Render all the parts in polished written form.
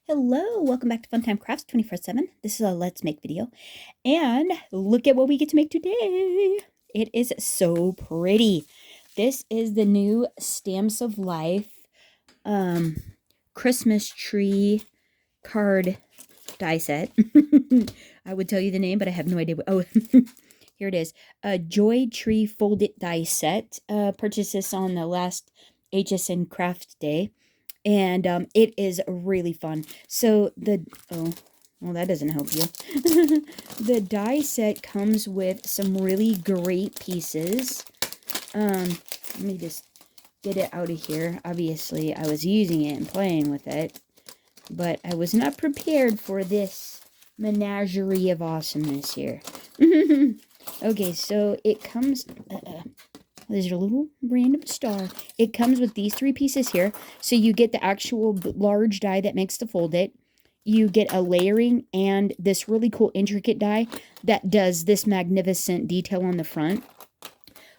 Hello, welcome back to Funtime Crafts 24/7. This is a Let's Make video. And look at what we get to make today. It is so pretty. This is the new Stamps of Life Christmas tree card die set. I would tell you the name, but I have no idea. Oh, here it is. A Joy Tree Folded Die Set. Purchased this on the last HSN Craft Day. And it is really fun. So well, that doesn't help you. The die set comes with some really great pieces. Let me just get it out of here. Obviously, I was using it and playing with it, but I was not prepared for this menagerie of awesomeness here. Okay, so it comes... there's a little random star. It comes with these three pieces here. So you get the actual large die that makes to fold it. You get a layering and this really cool intricate die that does this magnificent detail on the front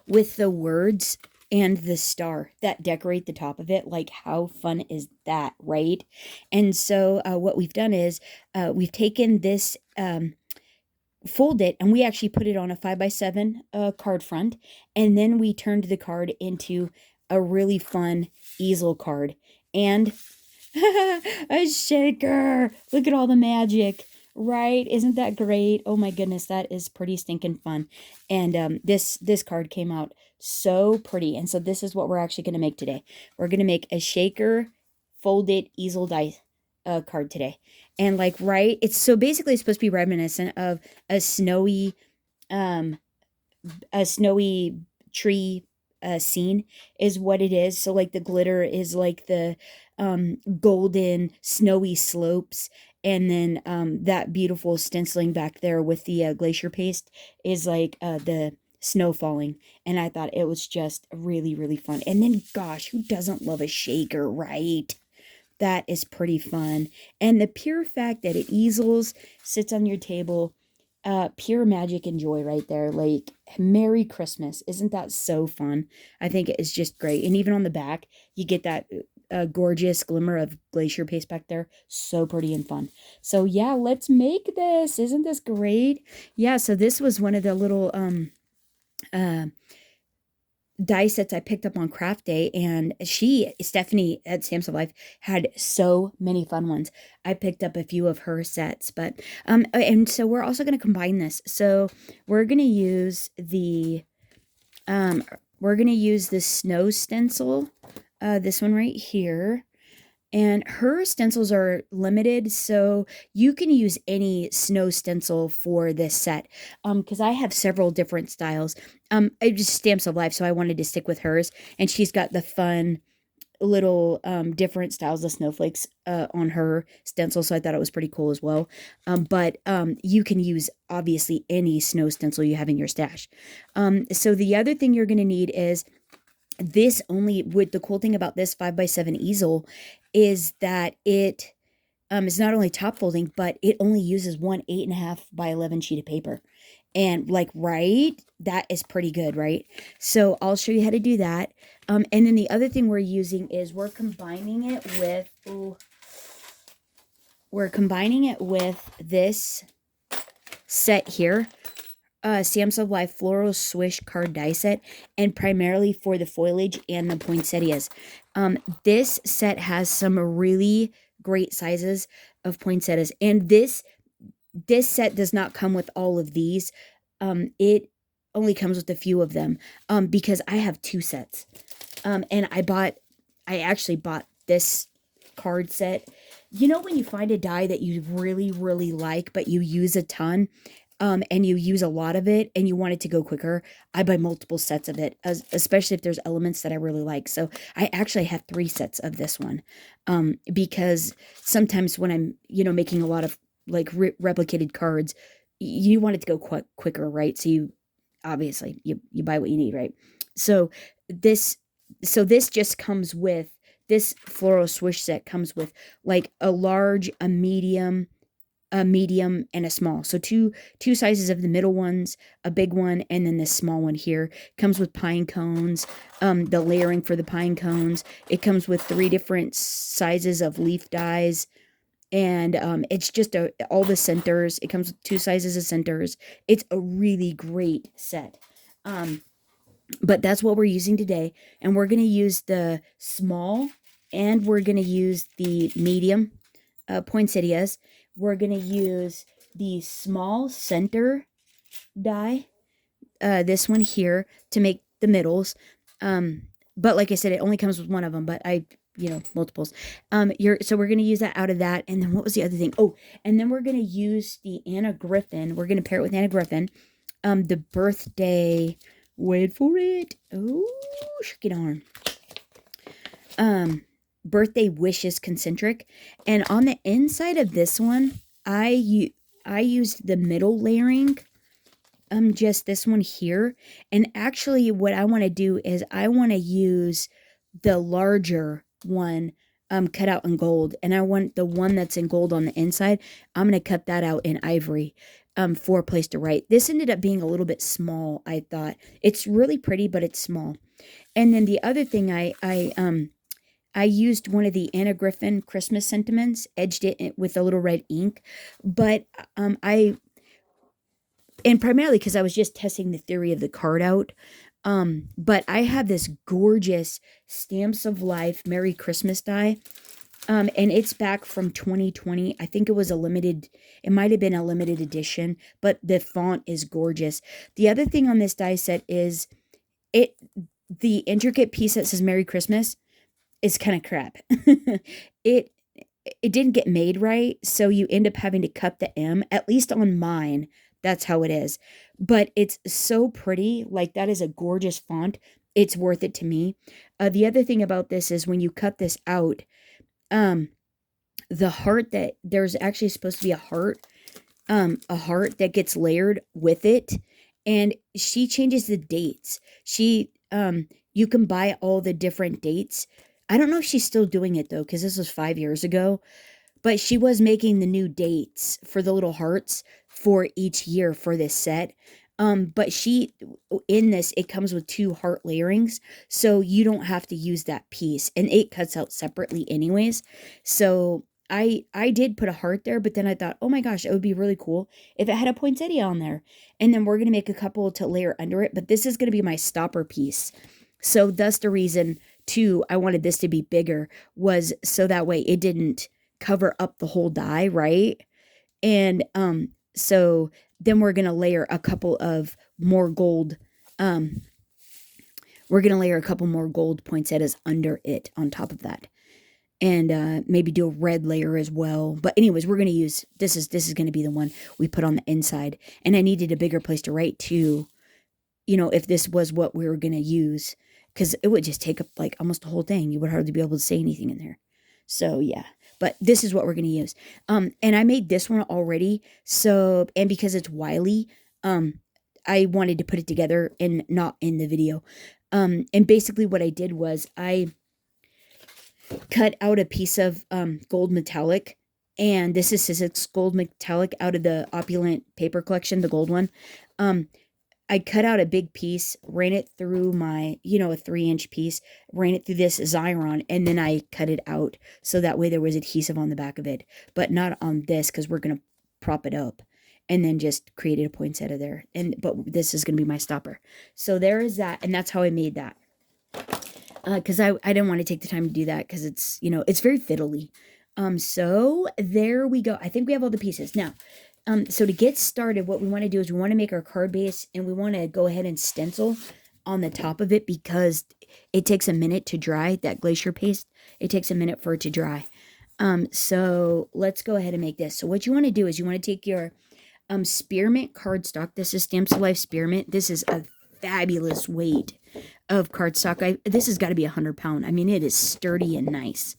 with the words and the star that decorate the top of it. Like, how fun is that, right? And so what we've done is we've taken this... fold it, and we actually put it on a 5x7 card front, and then we turned the card into a really fun easel card and a shaker. Look at all the magic, right? Isn't that great? Oh my goodness, that is pretty stinking fun. And this card came out so pretty, and so this is what we're actually going to make today. We're going to make a shaker folded easel die card today. And like, right, it's so basically it's supposed to be reminiscent of a snowy tree scene is what it is. So like the glitter is like the golden snowy slopes, and then that beautiful stenciling back there with the glacier paste is like the snow falling. And I thought it was just really, really fun. And then gosh, who doesn't love a shaker, right? That is pretty fun. And the pure fact that it easels, sits on your table, pure magic and joy right there. Like, Merry Christmas. Isn't that so fun? I think it is just great. And even on the back, you get that gorgeous glimmer of glacier paste back there. So pretty and fun. So yeah, let's make this. Isn't this great? Yeah, so this was one of the little die sets I picked up on craft day, and Stephanie at Stamps of Life had so many fun ones. I picked up a few of her sets, but and so we're also going to combine this. So we're going to use the snow stencil, this one right here. And her stencils are limited, so you can use any snow stencil for this set. Because I have several different styles. I just Stamps of Life, so I wanted to stick with hers. And she's got the fun little different styles of snowflakes on her stencil, so I thought it was pretty cool as well. But you can use obviously any snow stencil you have in your stash. So the other thing you're going to need is this only, with the cool thing about this 5x7 easel is that it is not only top folding, but it only uses one 8.5x11 sheet of paper. And like, right, that is pretty good, right? So I'll show you how to do that. And then the other thing we're using is we're combining it with this set here. Stamps of Life Floral Swish card die set, and primarily for the foliage and the poinsettias. This set has some really great sizes of poinsettias, and this set does not come with all of these. It only comes with a few of them, because I have two sets. And I actually bought this card set. You know when you find a die that you really, really like, but you use a ton, and you use a lot of it and you want it to go quicker, I buy multiple sets of it, especially if there's elements that I really like. So I actually have 3 sets of this one, because sometimes when I'm, making a lot of like replicated cards, you want it to go quicker, right? So you obviously you buy what you need, right? So this just comes with this floral swish set comes with like a large, a medium, and a small. So two sizes of the middle ones, a big one, and then this small one here. Comes with pine cones, the layering for the pine cones. It comes with 3 different sizes of leaf dies, And it's just all the centers. It comes with 2 sizes of centers. It's a really great set. But that's what we're using today. And we're going to use the small and we're going to use the medium poinsettias. We're going to use the small center die, this one here, to make the middles. But like I said, it only comes with one of them, but multiples. So we're going to use that out of that. And then what was the other thing? Oh, and then we're going to use the Anna Griffin. We're going to pair it with Anna Griffin. The birthday, wait for it. Oh, shucky darn. Birthday wishes concentric. And on the inside of this one, I used the middle layering, just this one here. And actually what I want to do is I want to use the larger one cut out in gold, and I want the one that's in gold on the inside. I'm going to cut that out in ivory for a place to write. This ended up being a little bit small, I thought. It's really pretty, but it's small. And then the other thing, I used one of the Anna Griffin Christmas sentiments, edged it with a little red ink, but and primarily because I was just testing the theory of the card out. But I have this gorgeous Stamps of Life Merry Christmas die. And it's back from 2020. I think it might have been a limited edition, but the font is gorgeous. The other thing on this die set is the intricate piece that says Merry Christmas is kind of crap. It didn't get made right, so you end up having to cut the M, at least on mine. That's how it is. But it's so pretty. Like, that is a gorgeous font. It's worth it to me. The other thing about this is when you cut this out, the heart there's actually supposed to be a heart that gets layered with it. And she changes the dates. You can buy all the different dates. I don't know if she's still doing it though, because this was 5 years ago. But she was making the new dates for the little hearts for each year for this set. But in this, it comes with 2 heart layerings, so you don't have to use that piece, and it cuts out separately anyways. So I did put a heart there, but then I thought, oh my gosh, it would be really cool if it had a poinsettia on there. And then we're going to make a couple to layer under it, but this is going to be my stopper piece. So that's the reason too I wanted this to be bigger, was so that way it didn't cover up the whole die, right? And so then we're gonna layer a couple of more gold. We're gonna layer a couple more gold poinsettias under it on top of that, and maybe do a red layer as well. But anyways, we're gonna use this is gonna be the one we put on the inside. And I needed a bigger place to write too. If this was what we were gonna use, because it would just take up like almost the whole thing. You would hardly be able to say anything in there. So yeah. But this is what we're going to use. And I made this one already. And because it's Wiley, I wanted to put it together and not in the video. And basically what I did was I cut out a piece of gold metallic. And this is Sizzix gold metallic out of the Opulent paper collection, the gold one. I cut out a big piece, ran it through my, a 3-inch piece, ran it through this Xyron, and then I cut it out so that way there was adhesive on the back of it, but not on this because we're going to prop it up, and then just created a poinsettia there. But this is going to be my stopper. So there is that, and that's how I made that. Because I didn't want to take the time to do that because it's, it's very fiddly. So there we go. I think we have all the pieces. Now, so to get started, what we want to do is we want to make our card base, and we want to go ahead and stencil on the top of it because it takes a minute to dry. That glacier paste, it takes a minute for it to dry. So let's go ahead and make this. So what you want to do is you want to take your spearmint cardstock. This is Stamps of Life spearmint. This is a fabulous weight of cardstock. This has got to be 100-pound. I mean, it is sturdy and nice.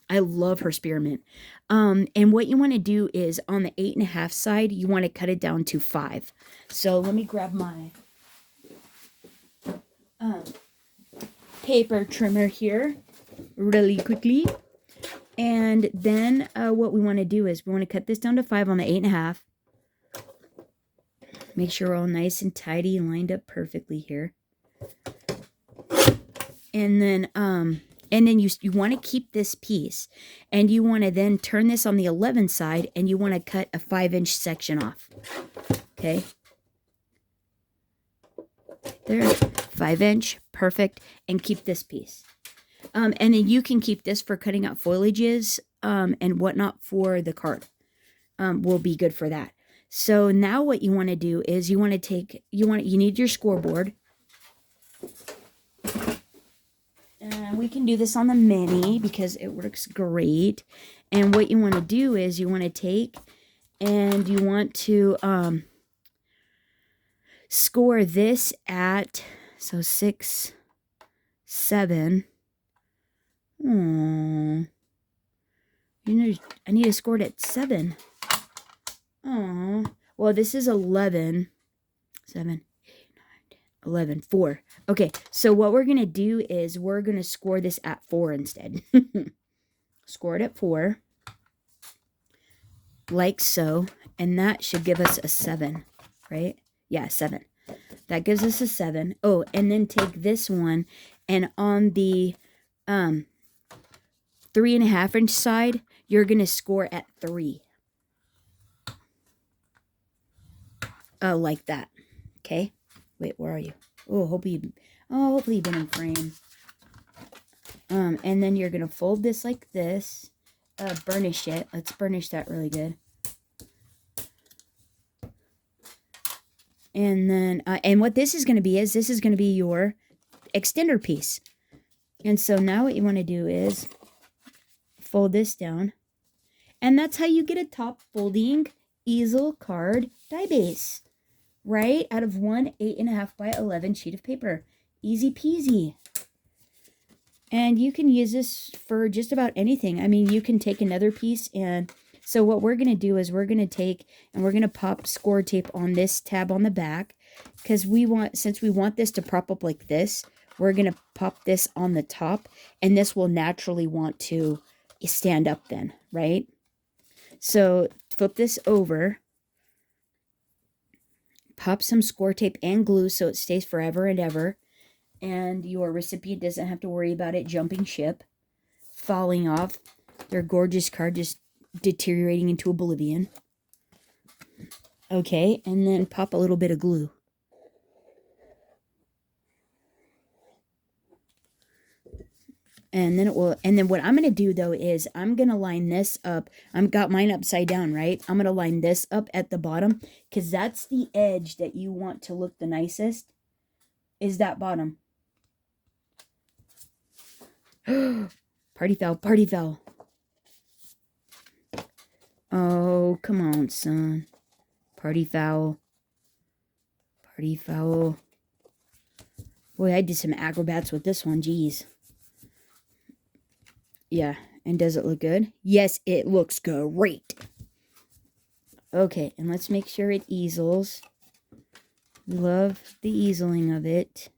I love her spearmint. And what you want to do is on the 8.5 side, you want to cut it down to 5. So let me grab my paper trimmer here really quickly. And then what we want to do is we want to cut this down to 5 on the 8.5. Make sure we're all nice and tidy and lined up perfectly here. And then And then you want to keep this piece, and you want to then turn this on the 11 side, and you want to cut a 5-inch section off. Okay. There, 5-inch, perfect, and keep this piece. And then you can keep this for cutting out foliages and whatnot for the card. Will be good for that. So now what you want to do is you want to take, you need your scoreboard. And we can do this on the mini because it works great. And what you want to do is you want to take and you want to score this at, so 6, 7. Oh, I need to score it at 7. Oh, well, this is 11, 7, 8, 9, 10, 11, 4. Okay, so what we're going to do is we're going to score this at 4 instead. Score it at 4, like so, and that should give us a 7, right? Yeah, 7. That gives us a 7. Oh, and then take this one, and on the 3.5-inch side, you're going to score at 3. Like that. Okay? Wait, where are you? Oh, hopefully you've been in frame. And then you're going to fold this like this. Burnish it. Let's burnish that really good. And then, and what this is going to be is, this is going to be your extender piece. And so now what you want to do is fold this down. And that's how you get a top folding easel card die base. Right? Out of one 8.5 by 11 sheet of paper. Easy peasy. And you can use this for just about anything. I mean, you can take another piece, and so what we're going to do is we're going to take and we're going to pop score tape on this tab on the back, because since we want this to prop up like this, we're going to pop this on the top, and this will naturally want to stand up then, right? So flip this over. Pop some score tape and glue so it stays forever and ever. And your recipient doesn't have to worry about it jumping ship, falling off, their gorgeous card just deteriorating into oblivion. Okay, and then pop a little bit of glue. And then what I'm going to do though is I'm going to line this up. I've got mine upside down, right? I'm going to line this up at the bottom, because that's the edge that you want to look the nicest, is that bottom. Party foul, party foul. Oh, come on, son. Party foul. Party foul. Boy, I did some acrobats with this one, geez. Yeah, and does it look good? Yes, it looks great. Okay, and let's make sure it easels. We love the easeling of it.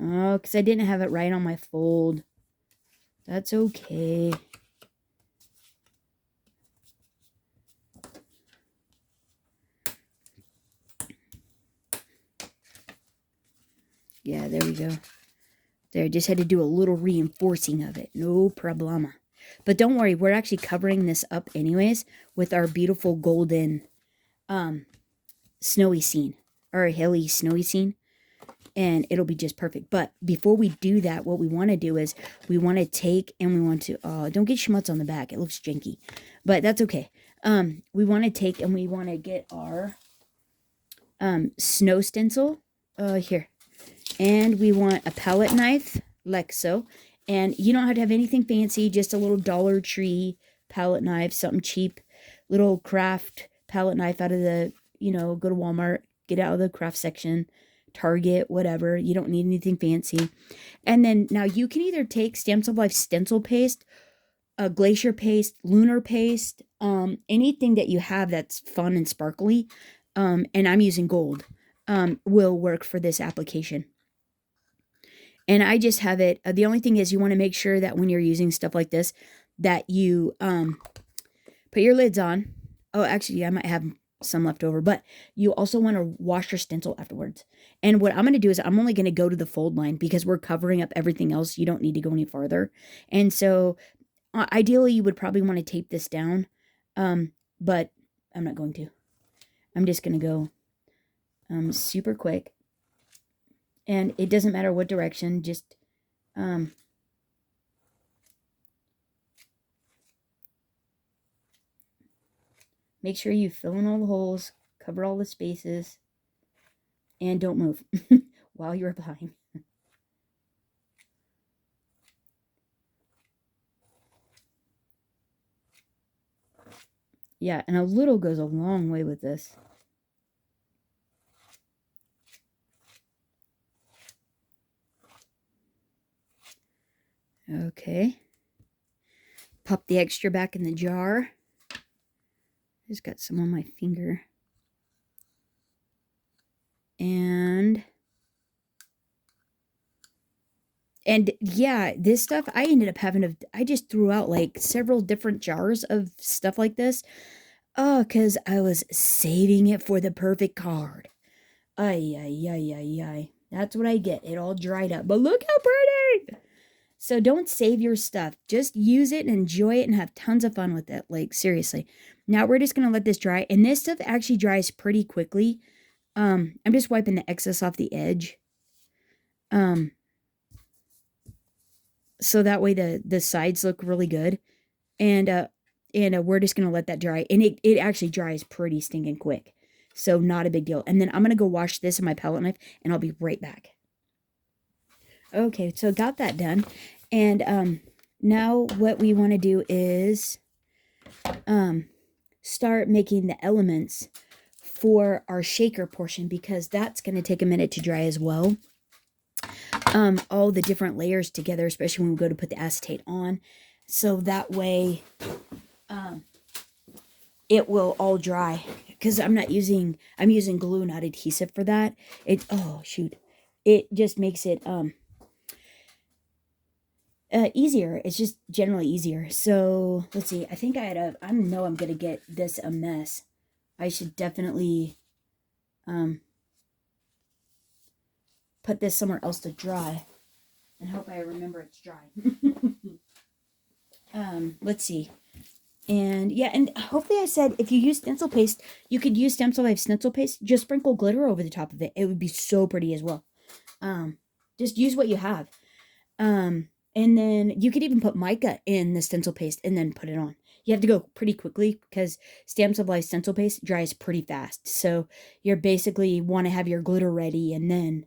Oh, because I didn't have it right on my fold. That's okay. Yeah, there we go. There, I just had to do a little reinforcing of it. No problema. But don't worry, we're actually covering this up anyways with our beautiful golden snowy scene. Or hilly snowy scene. And it'll be just perfect. But before we do that, what we want to do is we want to take and we want to... don't get schmutz on the back. It looks janky. But that's okay. We want to take and we want to get our snow stencil. Here. And we want a palette knife, like so. And you don't have to have anything fancy, just a little Dollar Tree palette knife, something cheap. Little craft palette knife out of the, go to Walmart, get out of the craft section, Target, whatever. You don't need anything fancy. And then now you can either take Stamps of Life stencil paste, glacier paste, lunar paste, anything that you have that's fun and sparkly. And I'm using gold, will work for this application. And I just have it. The only thing is you want to make sure that when you're using stuff like this, that you put your lids on. Oh, actually, I might have some left over, but you also want to wash your stencil afterwards. And what I'm going to do is I'm only going to go to the fold line because we're covering up everything else. You don't need to go any farther. And so ideally you would probably want to tape this down. But I'm not going to. I'm just going to go super quick. And it doesn't matter what direction, just make sure you fill in all the holes, cover all the spaces, and don't move while you're applying. Yeah, and a little goes a long way with this. Okay. Pop the extra back in the jar. Just got some on my finger. And yeah, this stuff, I ended up having to, I just threw out like several different jars of stuff like this. Oh, because I was saving it for the perfect card. Ay, ay, ay, ay, ay. That's what I get. It all dried up. But look how pretty! So don't save your stuff. Just use it and enjoy it and have tons of fun with it. Like, seriously. Now we're just going to let this dry. And this stuff actually dries pretty quickly. I'm just wiping the excess off the edge. So that way the sides look really good. And we're just going to let that dry. And it actually dries pretty stinking quick. So not a big deal. And then I'm going to go wash this in my palette knife. And I'll be right back. Okay, so got that done. And now what we want to do is start making the elements for our shaker portion, because that's going to take a minute to dry as well. All the different layers together, especially when we go to put the acetate on. So that way it will all dry, because I'm using glue, not adhesive for that. It just makes it easier. It's just generally easier. So let's see. I think I know I'm gonna get this a mess. I should definitely put this somewhere else to dry, and hope I remember it's dry. Let's see. And yeah, and hopefully I said if you use stencil paste, you could use Stencil Life stencil paste. Just sprinkle glitter over the top of it. It would be so pretty as well. Just use what you have. And then you could even put mica in the stencil paste and then put it on. You have to go pretty quickly because Stencil Life stencil paste dries pretty fast. So you're basically want to have your glitter ready, and then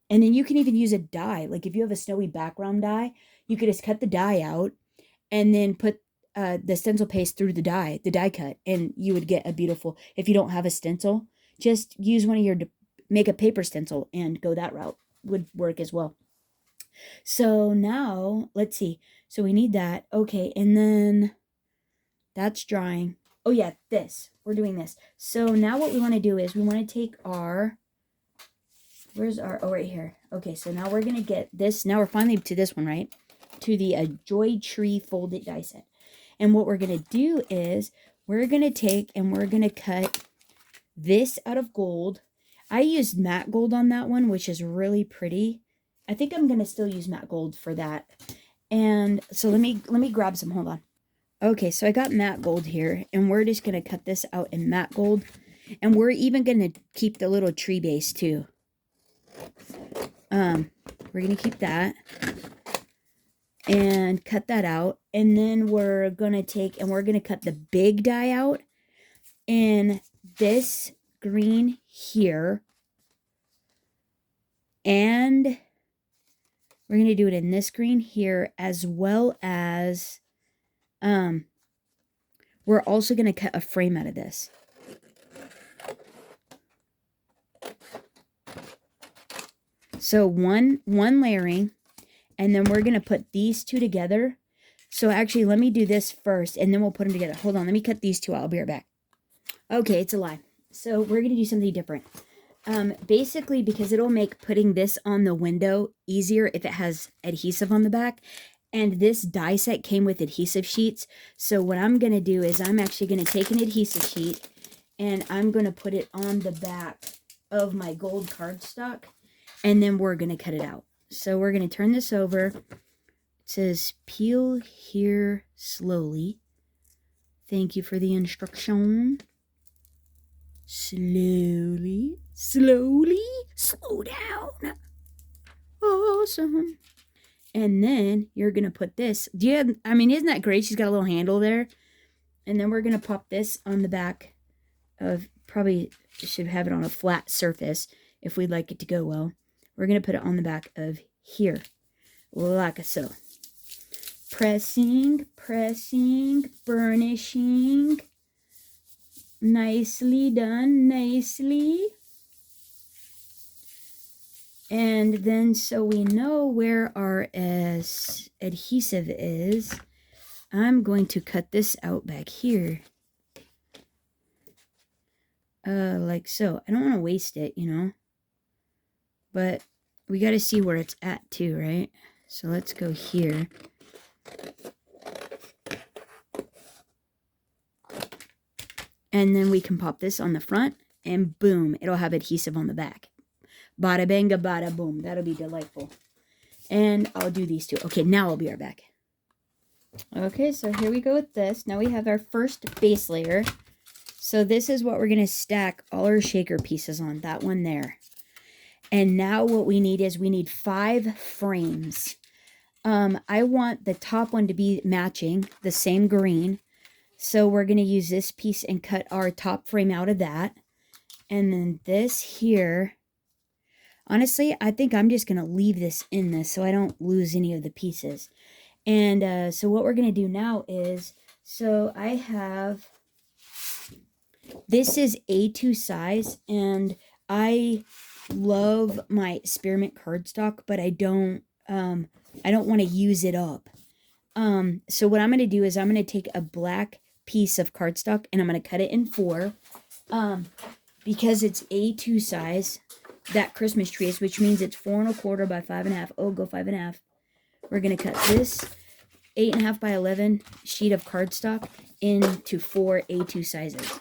you can even use a dye. Like if you have a snowy background dye, you could just cut the dye out and then put the stencil paste through the die cut, and you would get a beautiful. If you don't have a stencil, just use one of your, make a paper stencil and go that route. Would work as well. So now let's see. So we need that. Okay, and then that's drying. Oh yeah, we're doing this. So now what we want to do is we want to take our, right here. Okay, so now we're gonna get this. Now we're finally to this one, right? To the Joy Tree folded die set. And what we're going to do is we're going to take and we're going to cut this out of gold. I used matte gold on that one, which is really pretty. I think I'm going to still use matte gold for that. And so let me grab some. Hold on. Okay, so I got matte gold here, and we're just going to cut this out in matte gold. And we're even going to keep the little tree base too. We're going to keep that and cut that out, and then we're gonna take and we're gonna cut the big die out in this green here, and we're gonna do it in this green here, as well as we're also gonna cut a frame out of this. So one layering. And then we're going to put these two together. So actually, let me do this first, and then we'll put them together. Hold on, let me cut these two out. I'll be right back. Okay, it's a lie. So we're going to do something different. Basically, because it'll make putting this on the window easier if it has adhesive on the back. And this die set came with adhesive sheets. So what I'm going to do is I'm actually going to take an adhesive sheet, and I'm going to put it on the back of my gold cardstock, and then we're going to cut it out. So we're going to turn this over. It says peel here slowly. Thank you for the instruction. Slowly, slowly, slow down. Awesome. And then you're going to put this. Isn't that great? She's got a little handle there. And then we're going to pop this on the back of, probably should have it on a flat surface if we'd like it to go well. We're going to put it on the back of here, like so. Pressing, pressing, burnishing. Nicely done, nicely. And then so we know where our adhesive is, I'm going to cut this out back here. Like so. I don't want to waste it, you know. But we got to see where it's at too, right? So let's go here. And then we can pop this on the front, and boom, it'll have adhesive on the back. Bada banga, bada boom. That'll be delightful. And I'll do these two. Okay, now I'll be right back. Okay, so here we go with this. Now we have our first base layer. So this is what we're going to stack all our shaker pieces on, that one there. And now what we need is we need 5 frames. I want the top one to be matching, the same green. So we're going to use this piece and cut our top frame out of that. And then this here, honestly, I think I'm just going to leave this in this so I don't lose any of the pieces. And so what we're going to do now is, so I have, this is A2 size, and I love my spearmint cardstock, but I don't want to use it up. So what I'm going to do is I'm going to take a black piece of cardstock and I'm going to cut it in 4, because it's A2 size, that Christmas tree is, which means it's 4 1/4 by 5 1/2. Oh, go 5 1/2. We're going to cut this 8 1/2 by 11 sheet of cardstock into 4 A2 sizes.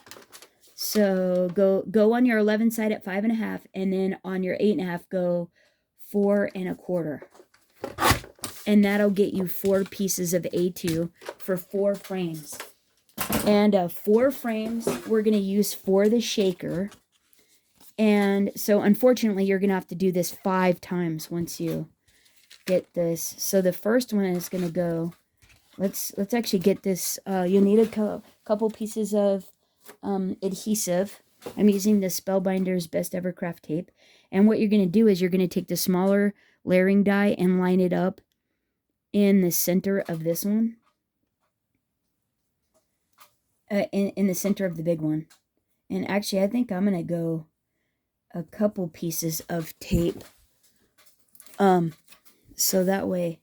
So go on your 11 side at 5 1/2, and then on your 8 1/2 go 4 1/4. And that'll get you 4 pieces of A2 for 4 frames. And 4 frames we're going to use for the shaker. And so unfortunately you're going to have to do this 5 times once you get this. So the first one is going to go, let's actually get this. You'll need a couple pieces of adhesive. I'm using the Spellbinder's Best Ever Craft tape. And what you're going to do is you're going to take the smaller layering die and line it up in the center of this one. In the center of the big one. And actually, I think I'm going to go a couple pieces of tape. So that way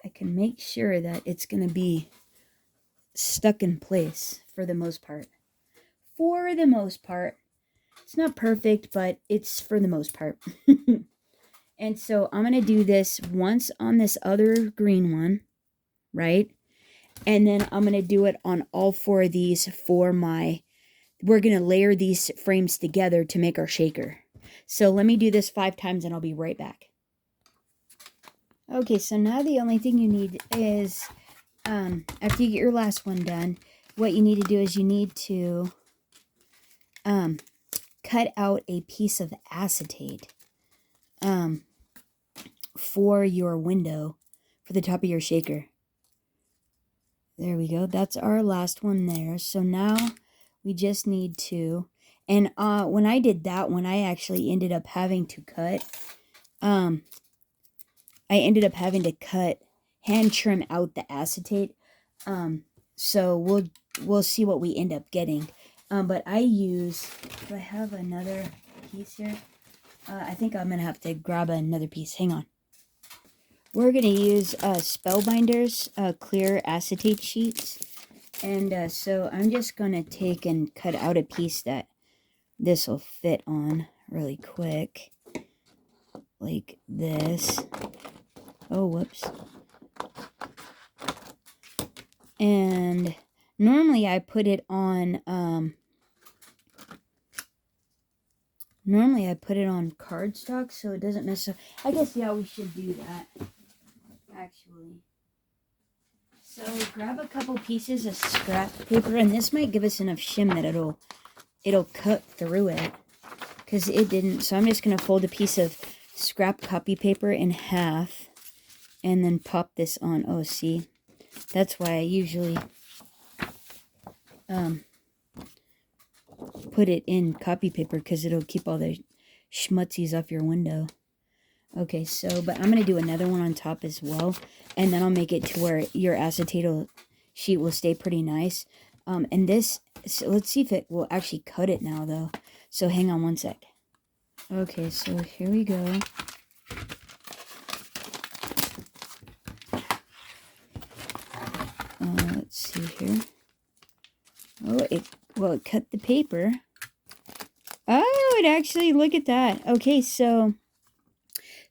I can make sure that it's going to be stuck in place for the most part. For the most part. It's not perfect, but it's for the most part. And so I'm going to do this once on this other green one, right? And then I'm going to do it on all 4 of these for my, we're going to layer these frames together to make our shaker. So let me do this 5 times and I'll be right back. Okay, so now the only thing you need is, after you get your last one done, what you need to do is you need to cut out a piece of acetate for your window, for the top of your shaker. There we go. That's our last one there. So now we just need to, and when I did that one, I actually ended up having to cut, hand trim out the acetate. So we'll see what we end up getting. But I use, do I have another piece here? I think I'm going to have to grab another piece. Hang on. We're going to use Spellbinder's clear acetate sheets. And so I'm just going to take and cut out a piece that this will fit on really quick. Like this. Oh, whoops. And Normally I put it on, cardstock so it doesn't mess up. I guess, yeah, we should do that, actually. So grab a couple pieces of scrap paper, and this might give us enough shim that it'll cut through it, because it didn't. So I'm just going to fold a piece of scrap copy paper in half and then pop this on. Oh, see, that's why I usually put it in copy paper, because it'll keep all the schmutzies off your window. Okay, so, but I'm going to do another one on top as well, and then I'll make it to where your acetate sheet will stay pretty nice. And this, so let's see if it will actually cut it now, though. So hang on one sec. Okay, so here we go. Let's see here. Oh, it cut the paper. Oh, it actually, look at that. Okay, so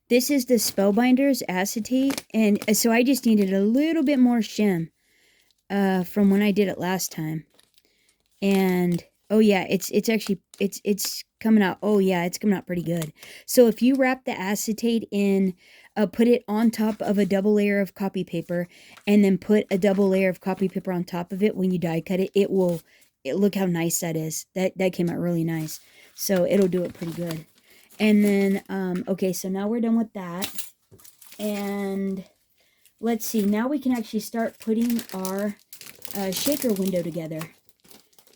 this is the Spellbinders acetate, and so I just needed a little bit more shim from when I did it last time. And oh yeah, it's actually it's coming out. Oh yeah, it's coming out pretty good. So if you wrap the acetate in, put it on top of a double layer of copy paper, and then put a double layer of copy paper on top of it when you die cut it, look how nice that is. That came out really nice. So it'll do it pretty good. And then, okay, so now we're done with that. And let's see, now we can actually start putting our shaker window together.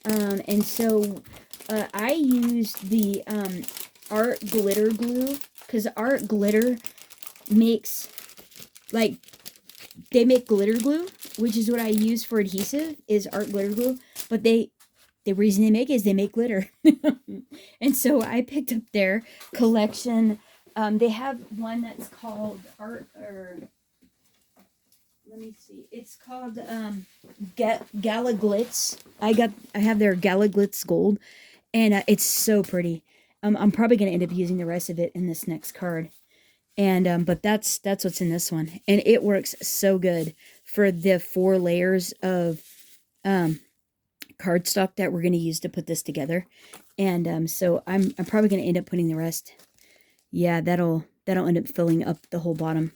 And so I used the art glitter glue, because art glitter makes, like, they make glitter glue, which is what I use for adhesive, is art glitter glue. But the reason they make it is they make glitter. And so I picked up their collection. They have one that's called art, or let me see. It's called Gala Glitz. I have their Gala Glitz Gold, and it's so pretty. I'm probably gonna end up using the rest of it in this next card. And but that's what's in this one, and it works so good for the 4 layers of cardstock that we're going to use to put this together. And so I'm probably going to end up putting the rest. Yeah, that'll end up filling up the whole bottom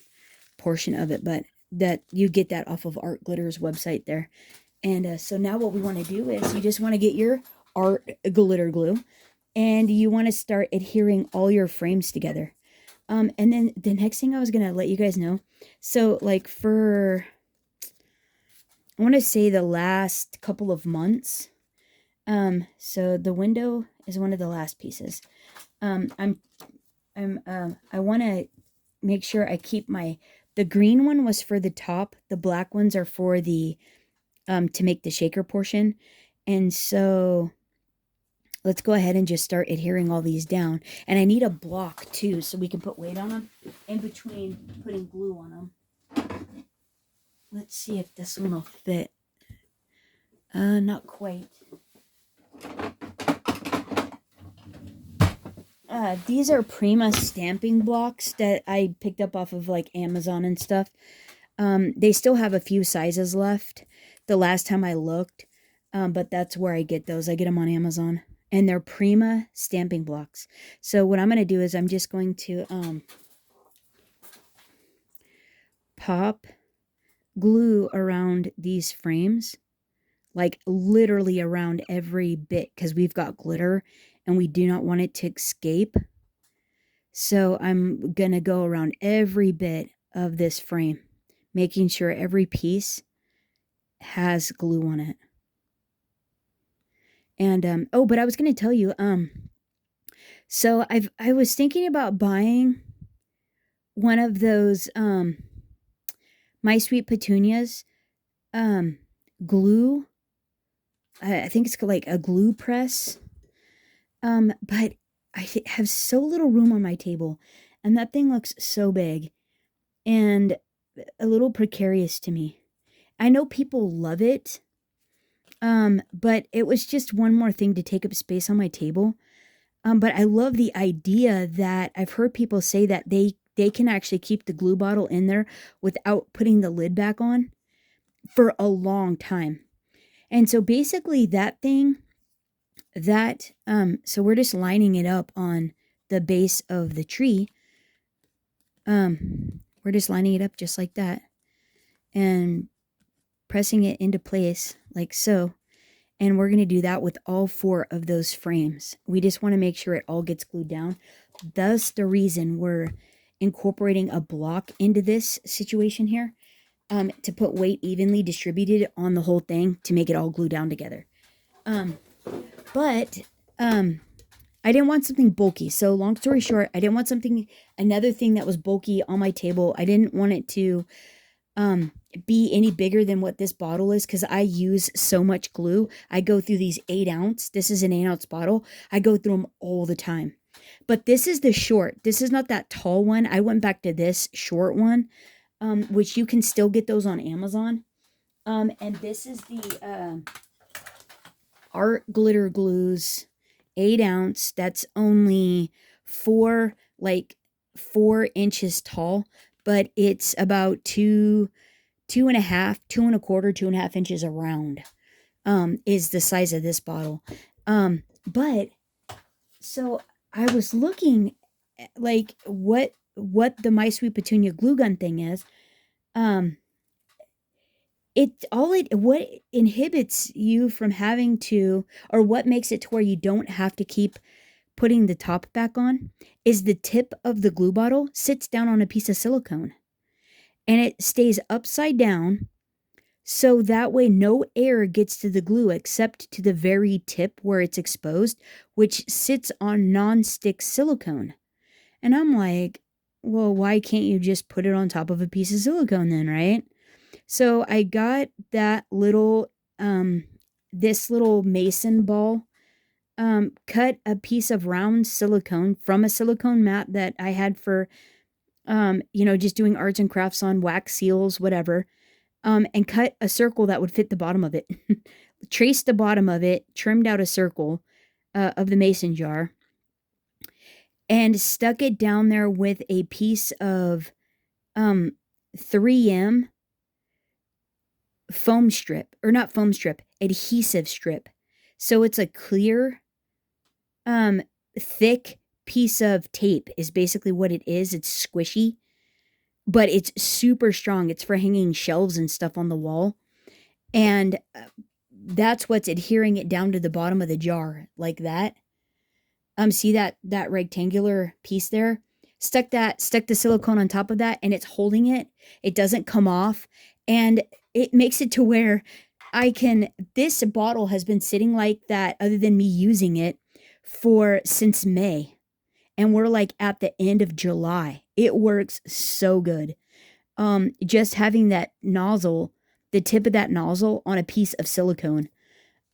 portion of it, but that you get that off of Art Glitter's website there. And so now what we want to do is you just want to get your art glitter glue, and you want to start adhering all your frames together. And then the next thing I was going to let you guys know, so like for, I want to say the last couple of months, so the window is one of the last pieces. I want to make sure I keep the green one was for the top. The black ones are for the, to make the shaker portion. And so let's go ahead and just start adhering all these down. And I need a block too, so we can put weight on them in between putting glue on them. Let's see if this one will fit. Not quite. These are Prima stamping blocks that I picked up off of like Amazon and stuff. They still have a few sizes left the last time I looked, but that's where I get those. I get them on Amazon, and they're Prima stamping blocks. So what I'm going to do is I'm just going to pop glue around these frames, like literally around every bit, because we've got glitter and we do not want it to escape. So I'm going to go around every bit of this frame, making sure every piece has glue on it. And oh, but I was going to tell you, so I was thinking about buying one of those My Sweet Petunias glue. I think it's like a glue press. But I have so little room on my table, and that thing looks so big and a little precarious to me. I know people love it, but it was just one more thing to take up space on my table. But I love the idea that I've heard people say that they can actually keep the glue bottle in there without putting the lid back on for a long time. And so basically that thing, so we're just lining it up on the base of the tree. We're just lining it up just like that and pressing it into place like so. And we're going to do that with all 4 of those frames. We just want to make sure it all gets glued down. Thus the reason we're incorporating a block into this situation here, to put weight evenly distributed on the whole thing to make it all glue down together. But I didn't want something bulky. So long story short, I didn't want another thing that was bulky on my table. I didn't want it to be any bigger than what this bottle is, because I use so much glue. I go through these 8 ounce. This is an 8 ounce bottle. I go through them all the time. But this is the short. This is not that tall one. I went back to this short one, which you can still get those on Amazon. And this is the Art Glitter Glues 8 ounce. That's only 4 inches tall, but it's about 2.5, 2.25 inches around, is the size of this bottle. But so I was looking at, like, what the My Sweet Petunia glue gun thing is. What inhibits you from having to, or what makes it to where you don't have to keep putting the top back on, is the tip of the glue bottle sits down on a piece of silicone and it stays upside down, so that way no air gets to the glue except to the very tip where it's exposed, which sits on non-stick silicone. And I'm like, well, why can't you just put it on top of a piece of silicone then, right? So I got that little, this little mason ball, cut a piece of round silicone from a silicone mat that I had for, just doing arts and crafts on, wax seals, whatever, and cut a circle that would fit the bottom of it. Traced the bottom of it, trimmed out a circle of the mason jar, and stuck it down there with a piece of 3M foam strip, or not foam strip, adhesive strip. So it's a clear, thick piece of tape is basically what it is. It's squishy, but it's super strong. It's for hanging shelves and stuff on the wall. And that's what's adhering it down to the bottom of the jar, like that. See that rectangular piece there? Stuck the silicone on top of that, and it's holding it. It doesn't come off, and it makes it to where this bottle has been sitting like that, other than me using it, since May. And we're like at the end of July. It works so good. Just having that nozzle, the tip of that nozzle on a piece of silicone.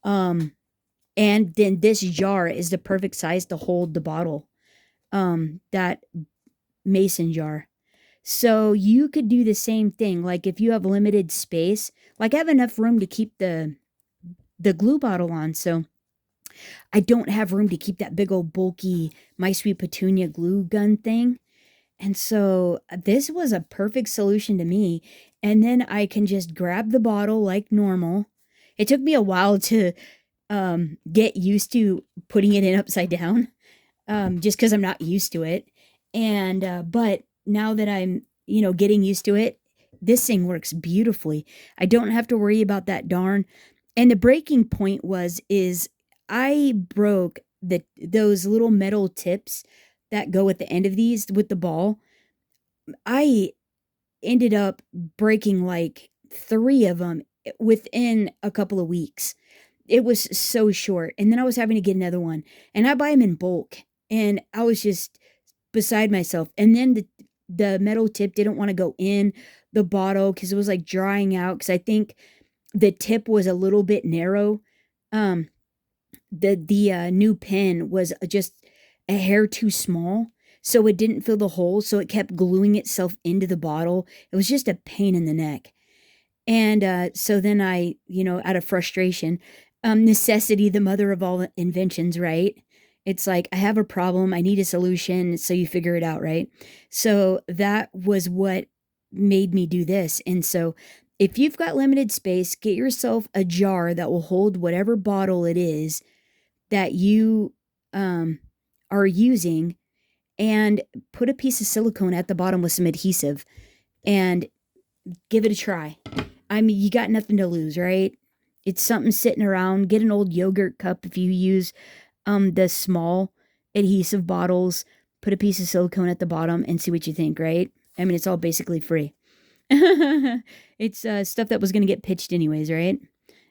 And then this jar is the perfect size to hold the bottle. That mason jar. So you could do the same thing. Like if you have limited space, like I have enough room to keep the glue bottle on. So I don't have room to keep that big old bulky My Sweet Petunia glue gun thing. And so this was a perfect solution to me. And then I can just grab the bottle like normal. It took me a while to get used to putting it in upside down, just because I'm not used to it. And but now that I'm, getting used to it, this thing works beautifully. I don't have to worry about that darn. And the breaking point is I broke those little metal tips that go at the end of these with the ball. I ended up breaking like 3 of them within a couple of weeks. It was so short. And then I was having to get another one. And I buy them in bulk. And I was just beside myself. And then the metal tip didn't want to go in the bottle because it was like drying out. Because I think the tip was a little bit narrow. The new pen was just a hair too small. So it didn't fill the hole. So it kept gluing itself into the bottle. It was just a pain in the neck. And so then I, out of frustration, necessity, the mother of all inventions, right? It's like, I have a problem, I need a solution, so you figure it out, right? So that was what made me do this. And so if you've got limited space, get yourself a jar that will hold whatever bottle it is that you are using, and put a piece of silicone at the bottom with some adhesive and give it a try. I mean, you got nothing to lose, right? It's something sitting around. Get an old yogurt cup if you use the small adhesive bottles. Put a piece of silicone at the bottom and see what you think, right? I mean, it's all basically free. It's stuff that was going to get pitched anyways, right?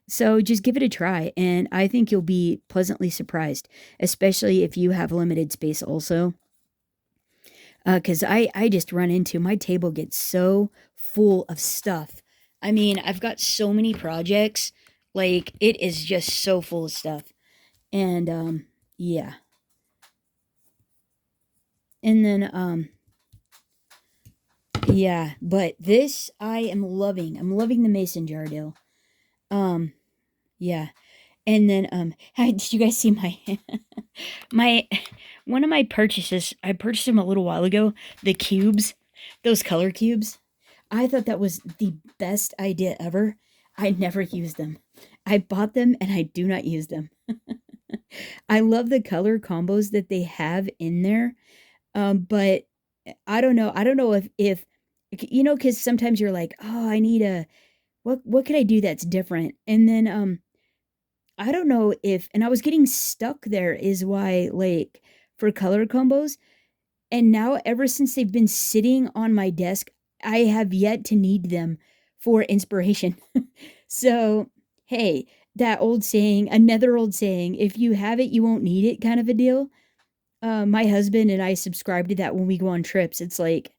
So just give it a try, and I think you'll be pleasantly surprised, especially if you have limited space also. Because I just run into my table gets so full of stuff. I mean, I've got so many projects, like it is just so full of stuff. And yeah. And then yeah, but this I am loving. I'm loving the mason jar deal. Um yeah. And then did you guys see my my one of my purchases? I purchased them a little while ago, the cubes, those color cubes. I thought that was the best idea ever. I never used them. I bought them and I do not use them. I love the color combos that they have in there. But I don't know. I don't know if you know, because sometimes you're like, oh, I need a what could I do that's different? And then I don't know if, and I was getting stuck there is why, like, for color combos. And now, ever since they've been sitting on my desk, I have yet to need them for inspiration. So, hey, that old saying, another old saying, if you have it, you won't need it kind of a deal. My husband and I subscribe to that when we go on trips. It's like,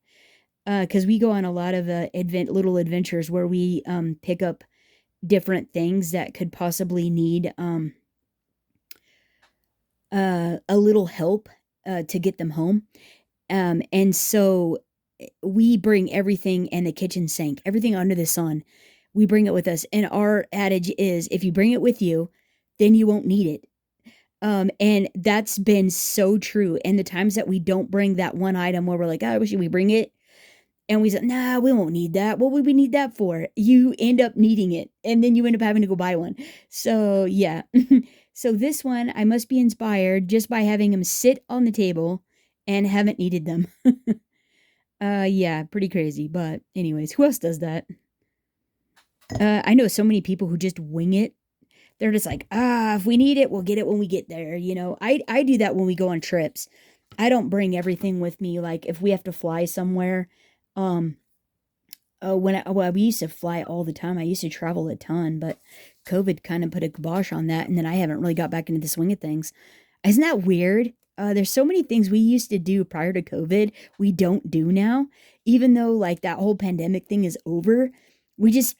because we go on a lot of little adventures where we pick up different things that could possibly need a little help to get them home. And so we bring everything in the kitchen sink, everything under the sun. We bring it with us. And our adage is if you bring it with you, then you won't need it. And that's been so true. And the times that we don't bring that one item where we're like, oh, should we bring it? And we said, nah, we won't need that. What would we need that for? You end up needing it. And then you end up having to go buy one. So, yeah. So, this one, I must be inspired just by having them sit on the table and haven't needed them. Yeah, pretty crazy. But, anyways, who else does that? I know so many people who just wing it. They're just like, if we need it, we'll get it when we get there. You know, I do that when we go on trips. I don't bring everything with me. Like, if we have to fly somewhere, um, we used to fly all the time. I used to travel a ton, but COVID kind of put a kibosh on that, and then I haven't really got back into the swing of things. Isn't that weird? There's so many things we used to do prior to COVID we don't do now, even though like that whole pandemic thing is over. We just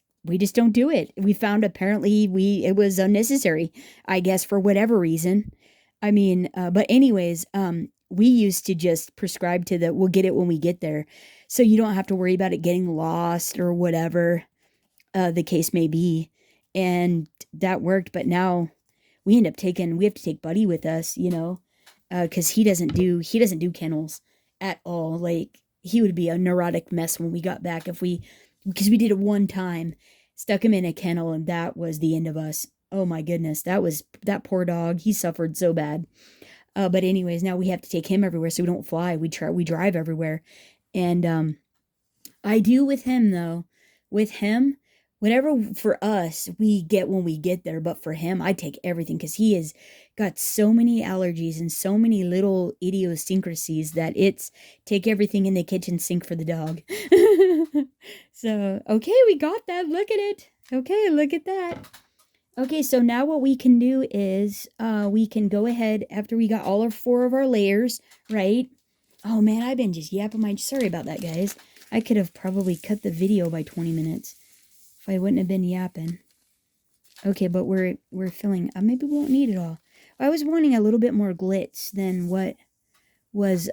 don't do it. We found apparently it was unnecessary, I guess, for whatever reason. I mean, but anyways, we used to just prescribe to the we'll get it when we get there, so you don't have to worry about it getting lost or whatever the case may be, and that worked. But now we have to take Buddy with us, you know, because he doesn't do kennels at all. Like he would be a neurotic mess when we got back if we because we did it one time, stuck him in a kennel, and that was the end of us. Oh my goodness, that poor dog. He suffered so bad. But anyways, now we have to take him everywhere, so we don't fly. We drive everywhere, and I do with him though. With him, whatever for us we get when we get there, but for him, I take everything because he has got so many allergies and so many little idiosyncrasies that it's take everything in the kitchen sink for the dog. So okay, we got that. Look at it. Okay, look at that. Okay, so now what we can do is we can go ahead after we got all 4 of our layers, right? Oh man, I've been just yapping my. Sorry about that, guys. I could have probably cut the video by 20 minutes if I wouldn't have been yapping. Okay, but we're filling. Maybe we won't need it all. I was wanting a little bit more glitz than what was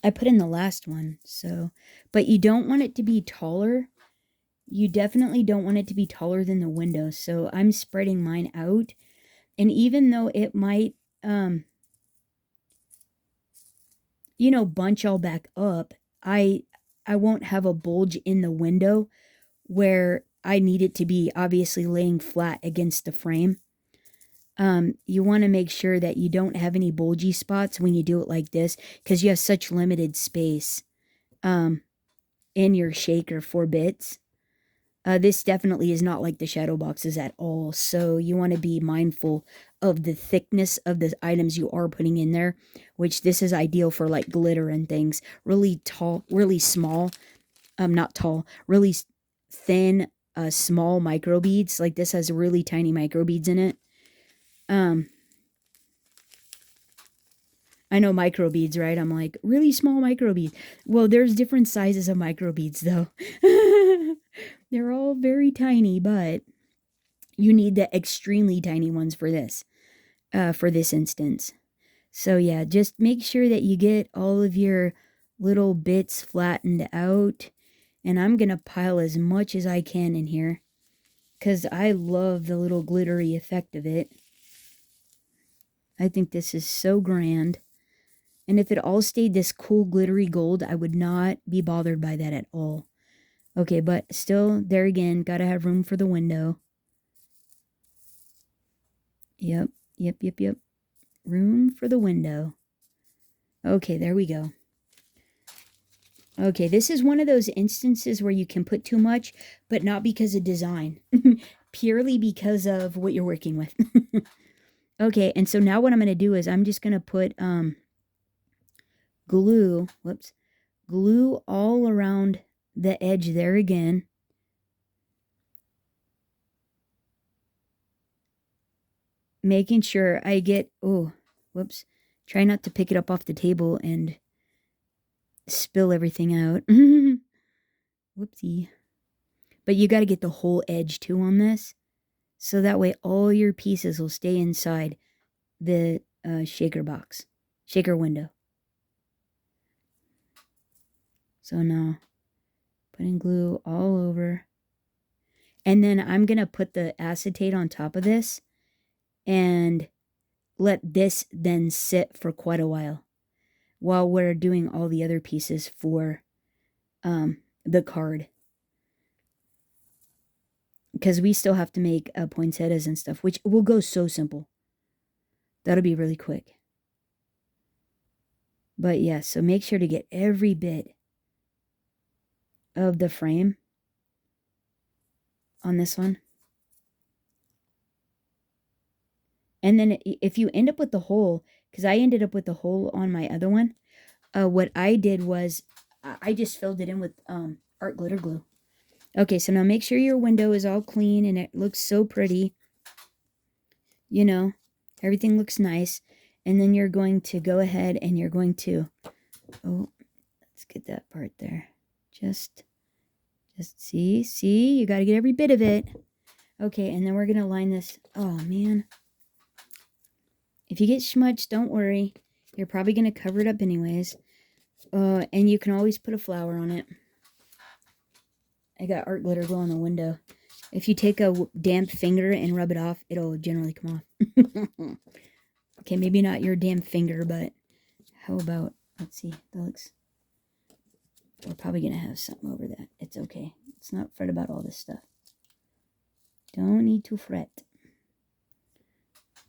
I put in the last one. So, but you don't want it to be taller. You definitely don't want it to be taller than the window. So I'm spreading mine out, and even though it might bunch all back up, I won't have a bulge in the window where I need it to be obviously laying flat against the frame. You want to make sure that you don't have any bulgy spots when you do it like this, because you have such limited space in your shaker for bits. This definitely is not like the shadow boxes at all, so you want to be mindful of the thickness of the items you are putting in there, which this is ideal for like glitter and things. Really tall, really small, not tall, really thin, small micro beads. Like this has really tiny micro beads in it. I know micro beads, right? I'm like, really small micro beads. Well, there's different sizes of micro beads though. They're all very tiny, but you need the extremely tiny ones for this instance. So yeah, just make sure that you get all of your little bits flattened out. And I'm going to pile as much as I can in here, because I love the little glittery effect of it. I think this is so grand. And if it all stayed this cool glittery gold, I would not be bothered by that at all. Okay, but still, there again, gotta have room for the window. Yep. Room for the window. Okay, there we go. Okay, this is one of those instances where you can put too much, but not because of design. Purely because of what you're working with. Okay, and so now what I'm going to do is I'm just going to put glue all around the edge there again. Making sure I get, try not to pick it up off the table and spill everything out. Whoopsie. But you got to get the whole edge too on this. So that way all your pieces will stay inside the shaker window. So now, putting glue all over. And then I'm going to put the acetate on top of this and let this then sit for quite a while we're doing all the other pieces for the card. Because we still have to make poinsettias and stuff, which will go so simple. That'll be really quick. But yeah, so make sure to get every bit of the frame on this one. And then if you end up with the hole, because I ended up with the hole on my other one, what I did was I just filled it in with art glitter glue. Okay, so now make sure your window is all clean and it looks so pretty. You know, everything looks nice. And then you're going to go ahead and you're going to, let's get that part there. Just see, you got to get every bit of it. Okay, and then we're going to line this. Oh, man. If you get schmutz, don't worry. You're probably going to cover it up anyways. And you can always put a flower on it. I got art glitter glue on the window. If you take a damp finger and rub it off, it'll generally come off. Okay, maybe not your damp finger, but how about, let's see, that looks, we're probably going to have something over that. It's okay. Let's not fret about all this stuff. Don't need to fret.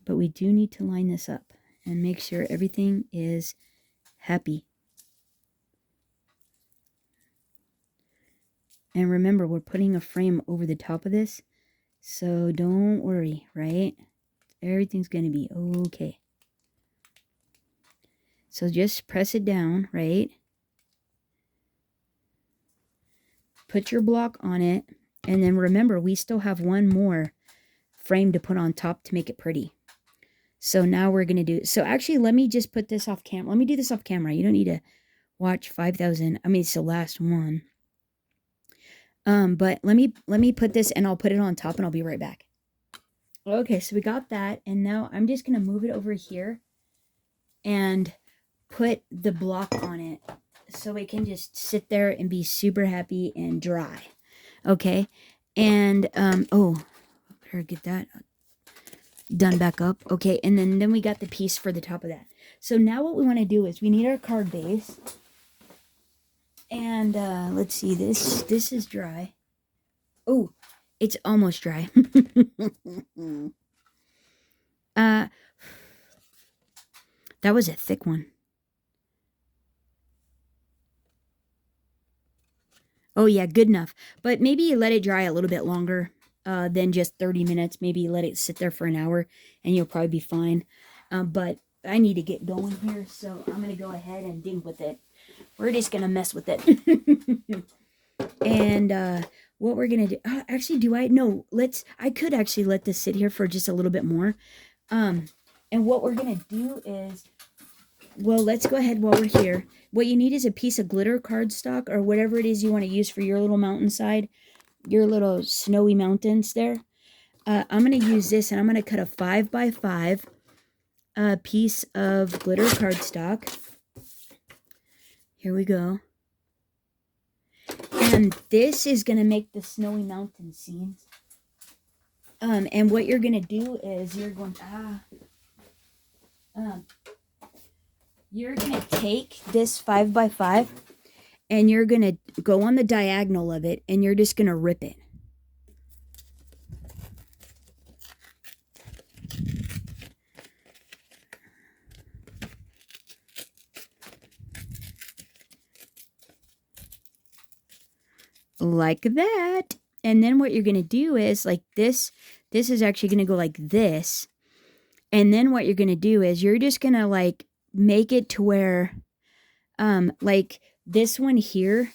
But we do need to line this up and make sure everything is happy. And remember, we're putting a frame over the top of this, so don't worry, right? Everything's going to be okay. So just press it down, right? Put your block on it, and then remember, we still have one more frame to put on top to make it pretty. So now we're going to do, so actually, let me just put this off camera. Let me do this off camera. You don't need to watch 5,000. I mean, it's the last one. But let me put this and I'll put it on top and I'll be right back. Okay, so we got that. And now I'm just going to move it over here and put the block on it so it can just sit there and be super happy and dry. Okay. And, better get that done back up. Okay. And then we got the piece for the top of that. So now what we want to do is we need our card base. And let's see, this is dry. Oh, it's almost dry. uh, that was a thick one. Oh yeah, good enough. But maybe you let it dry a little bit longer than just 30 minutes. Maybe you let it sit there for an hour and you'll probably be fine. But I need to get going here, so I'm going to go ahead and ding with it. We're just going to mess with it. And what we're going to do... actually, do I... No, I could actually let this sit here for just a little bit more. And what we're going to do is... Well, let's go ahead while we're here. What you need is a piece of glitter cardstock or whatever it is you want to use for your little mountainside, your little snowy mountains there. I'm going to use this, and I'm going to cut a 5x5 piece of glitter cardstock. Here we go. And this is going to make the snowy mountain scenes. And what you're going to do is you're going to take this 5x5 and you're going to go on the diagonal of it and you're just going to rip it. Like that. And then what you're going to do is like this is actually going to go like this. And then what you're going to do is you're just going to like make it to where like this one here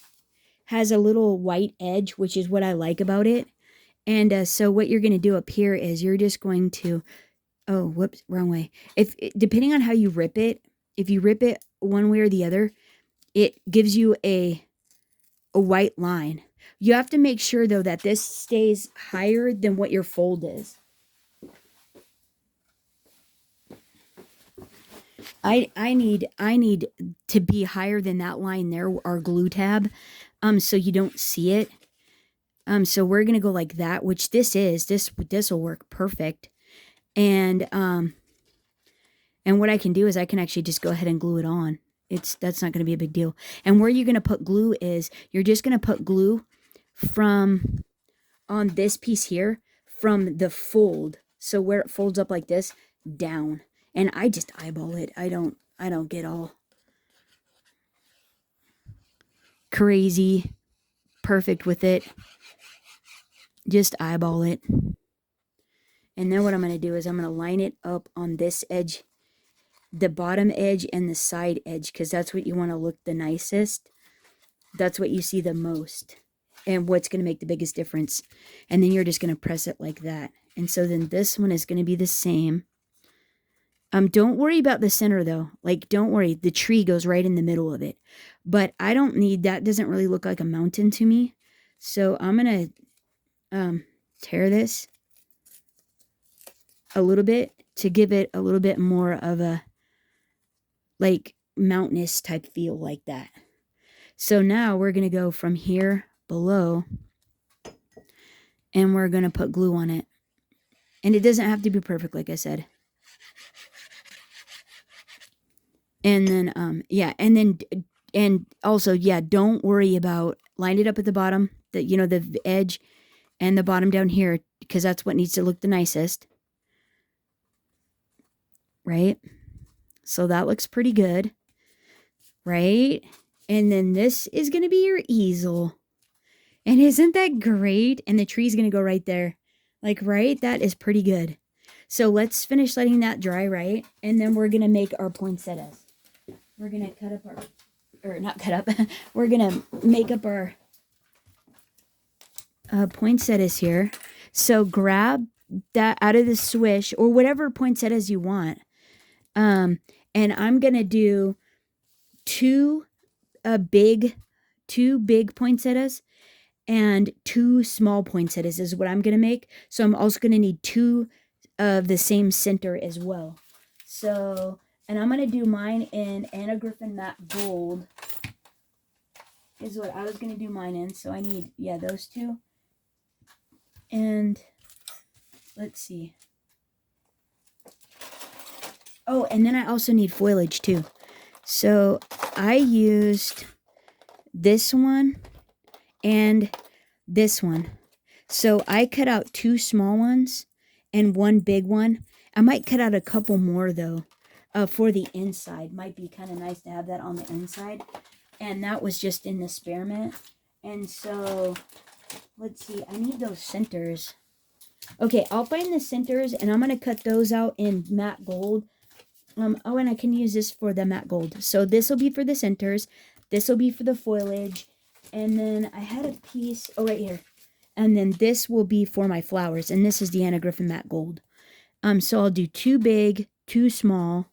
has a little white edge, which is what I like about it. And so what you're going to do up here is you're just going to, oh, whoops, wrong way. Depending on how you rip it, if you rip it one way or the other, it gives you a white line. You have to make sure though that this stays higher than what your fold is. I need to be higher than that line there, our glue tab, so you don't see it. So we're gonna go like that, which this will work perfect. And what I can do is I can actually just go ahead and glue it on. That's not gonna be a big deal. And where you're gonna put glue is you're just gonna put glue from on this piece here from the fold. So where it folds up like this down. And I just eyeball it. I don't get all crazy perfect with it. Just eyeball it. And then what I'm going to do is I'm going to line it up on this edge, the bottom edge and the side edge, because that's what you want to look the nicest. That's what you see the most and what's going to make the biggest difference. And then you're just going to press it like that. And so then this one is going to be the same. Don't worry about the center though. Like, don't worry. The tree goes right in the middle of it. But I don't need that. Doesn't really look like a mountain to me. So I'm going to tear this a little bit to give it a little bit more of a like mountainous type feel like that. So now we're going to go from here below and we're going to put glue on it. And it doesn't have to be perfect, like I said. And then, yeah, and also, yeah, don't worry about line it up at the bottom, the edge and the bottom down here, because that's what needs to look the nicest. Right? So that looks pretty good. Right? And then this is going to be your easel. And isn't that great? And the tree's going to go right there. Like, right? That is pretty good. So let's finish letting that dry, right? And then we're going to make our poinsettias. We're going to cut up or not cut up. We're going to make up our poinsettias here. So grab that out of the swish or whatever poinsettias you want. And I'm going to do two big poinsettias and two small poinsettias is what I'm going to make. So I'm also going to need two of the same center as well. So, and I'm going to do mine in Anna Griffin Matte Gold is what I was going to do mine in. So I need, yeah, those two. And let's see. Oh, and then I also need foliage too. So I used this one and this one. So I cut out 2 small ones and 1 big one. I might cut out a couple more though for the inside. Might be kind of nice to have that on the inside. And that was just in the spearmint. And so, let's see. I need those centers. Okay, I'll find the centers and I'm going to cut those out in matte gold. Oh, and I can use this for the matte gold. So this will be for the centers. This will be for the foliage. And then I had a piece, oh, right here. And then this will be for my flowers. And this is the Anna Griffin matte gold. So I'll do 2 big, 2 small.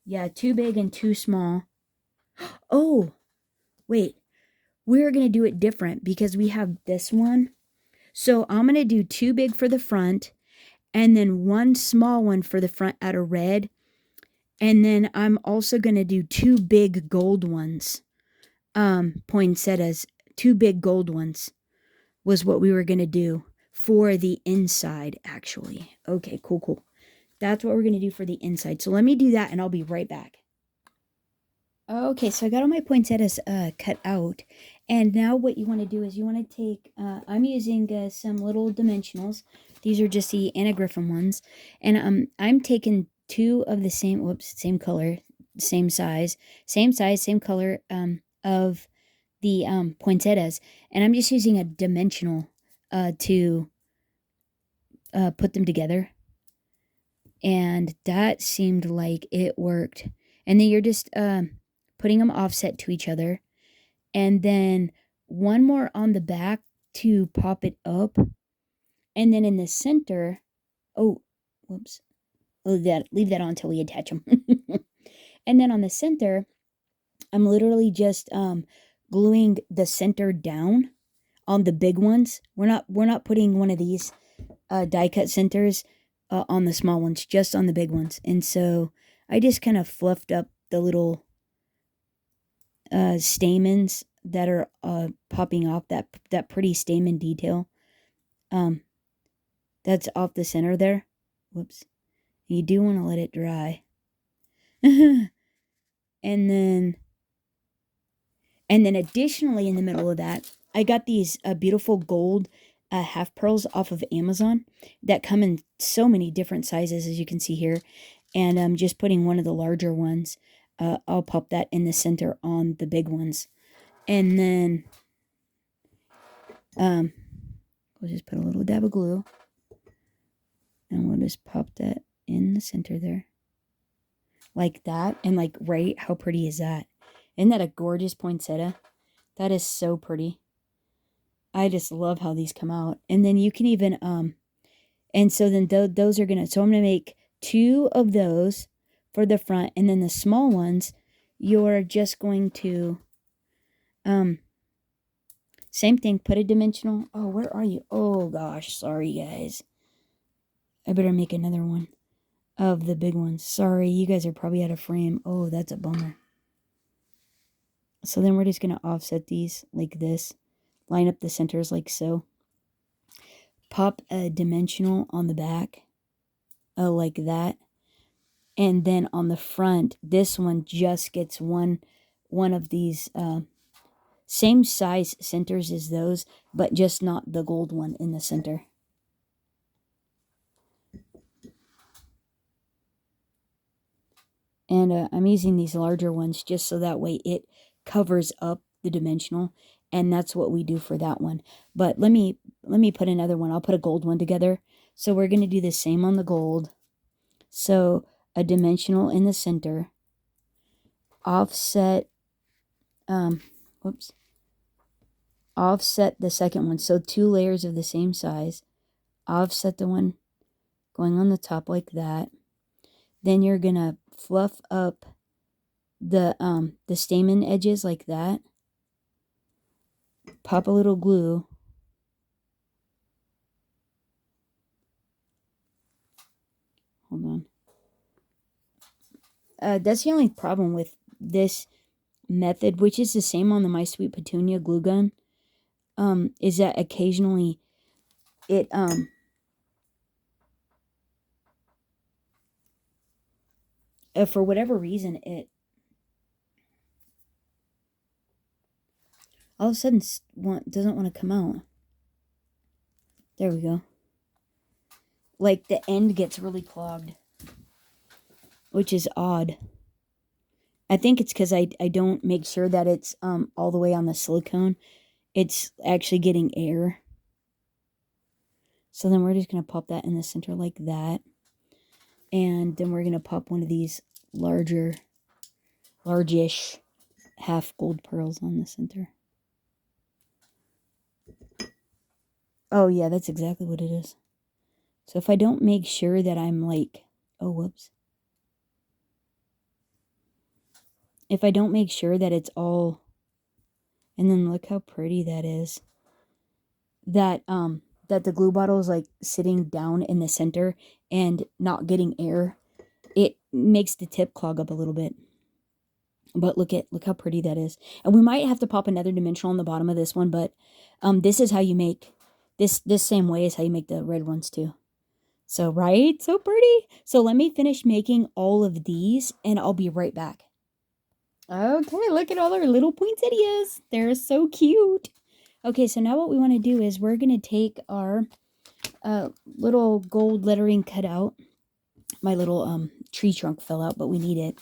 Yeah, 2 big and 2 small. Oh, wait. We're going to do it different because we have this one. So I'm going to do 2 big for the front and then 1 small one for the front out of red. And then I'm also going to do 2 big gold ones. Poinsettias, 2 big gold ones was what we were going to do for the inside, actually. Okay, cool. That's what we're going to do for the inside. So let me do that and I'll be right back. Okay, so I got all my poinsettias cut out. And now what you want to do is you want to take, I'm using some little dimensionals. These are just the Anna Griffin ones. And I'm taking 2 of the same color, same size, same color of the poinsettias. And I'm just using a dimensional to put them together. And that seemed like it worked. And then you're just putting them offset to each other. And then 1 more on the back to pop it up. And then in the center, leave that on until we attach them. And then on the center, I'm literally just gluing the center down on the big ones. We're not putting one of these die cut centers on the small ones, just on the big ones. And so I just kind of fluffed up the little stamens that are popping off, that pretty stamen detail that's off the center there. Whoops. You do want to let it dry. and then additionally in the middle of that, I got these beautiful gold half pearls off of Amazon that come in so many different sizes, as you can see here. And I'm just putting one of the larger ones. I'll pop that in the center on the big ones. And then we'll just put a little dab of glue. And we'll just pop that in the center there. Like that. And like, right, how pretty is that? Isn't that a gorgeous poinsettia? That is so pretty. I just love how these come out. And then you can even, and so then those are going to, so I'm going to make 2 of those for the front. And then the small ones, you're just going to, same thing, put a dimensional. Oh, where are you? Oh gosh, sorry guys. I better make another one of the big ones. Sorry, you guys are probably out of frame. Oh, that's a bummer. So then we're just going to offset these like this. Line up the centers like so. Pop a dimensional on the back. Like that. And then on the front, this one just gets one of these same size centers as those, but just not the gold one in the center. And I'm using these larger ones just so that way it covers up the dimensional. And that's what we do for that one. But let me put another one. I'll put a gold one together. So we're going to do the same on the gold. So a dimensional in the center. Offset, offset the second one. So 2 layers of the same size. Offset the one going on the top like that. Then you're going to fluff up the stamen edges like that. Pop a little glue. Hold on. That's the only problem with this method, which is the same on the My Sweet Petunia glue gun, is that occasionally it for whatever reason all of a sudden doesn't want to come out. There we go. Like the end gets really clogged, which is odd. I think it's because I don't make sure that it's all the way on the silicone. It's actually getting air. So then we're just going to pop that in the center like that. And then we're going to pop one of these largish half gold pearls on the center. Oh yeah, that's exactly what it is. So if I don't make sure that I'm like, oh whoops. If I don't make sure that it's all, and then look how pretty that is. That the glue bottle is like sitting down in the center and not getting air. It makes the tip clog up a little bit. But look how pretty that is. And we might have to pop another dimensional on the bottom of this one, but this is how you make this same way is how you make the red ones too. So, right? So pretty. So let me finish making all of these and I'll be right back. Okay, look at all our little poinsettias. They're so cute. Okay, so now what we want to do is we're going to take our little gold lettering cut out. My little tree trunk fell out, but we need it.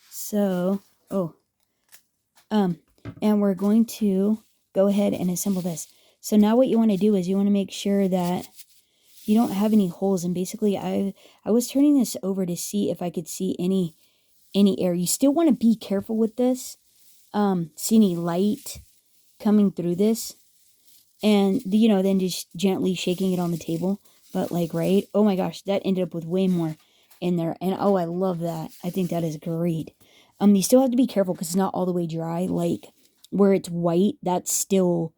So, and we're going to go ahead and assemble this. So now what you want to do is you want to make sure that you don't have any holes. And basically I was turning this over to see if I could see any air. You still want to be careful with this. See any light coming through this. And, then just gently shaking it on the table. But like, right? Oh my gosh, that ended up with way more in there. And oh, I love that. I think that is great. You still have to be careful because it's not all the way dry. Like where it's white, that's still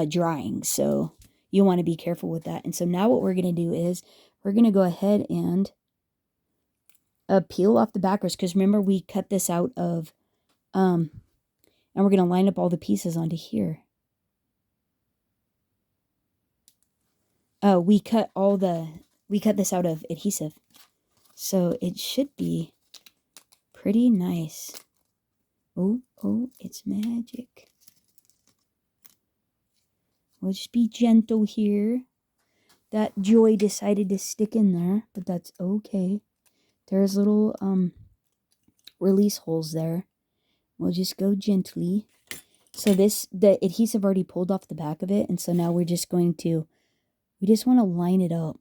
drying. So you want to be careful with that. And so now what we're going to do is we're going to go ahead and peel off the backers. Because remember, we cut this out of, and we're going to line up all the pieces onto here. We cut this out of adhesive. So it should be pretty nice. Oh, it's magic. We'll just be gentle here. That joy decided to stick in there, but that's okay. There's little release holes there. We'll just go gently. So the adhesive already pulled off the back of it, and so now we just want to line it up.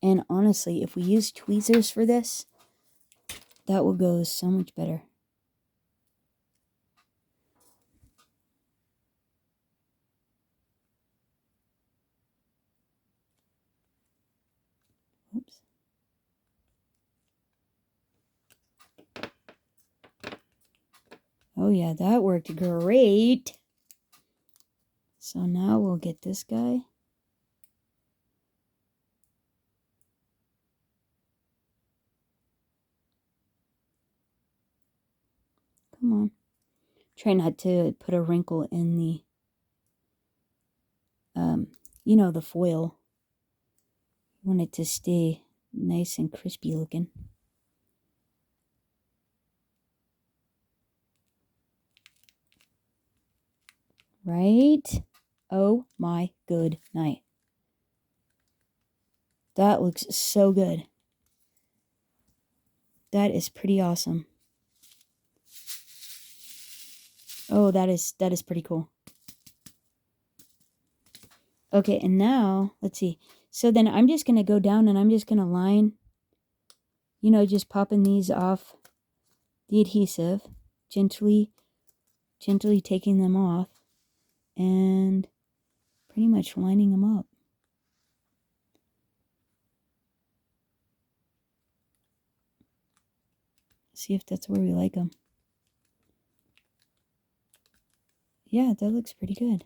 And honestly, if we use tweezers for this, that will go so much better. Oops. Oh yeah, that worked great. So now we'll get this guy. Come on. Try not to put a wrinkle in the, the foil. You want it to stay nice and crispy looking. Right? Oh my good night. That looks so good. That is pretty awesome. Oh, that is pretty cool. Okay, and now, let's see. So then I'm just going to go down and I'm just going to line, just popping these off the adhesive, gently taking them off and pretty much lining them up. See if that's where we like them. Yeah, that looks pretty good.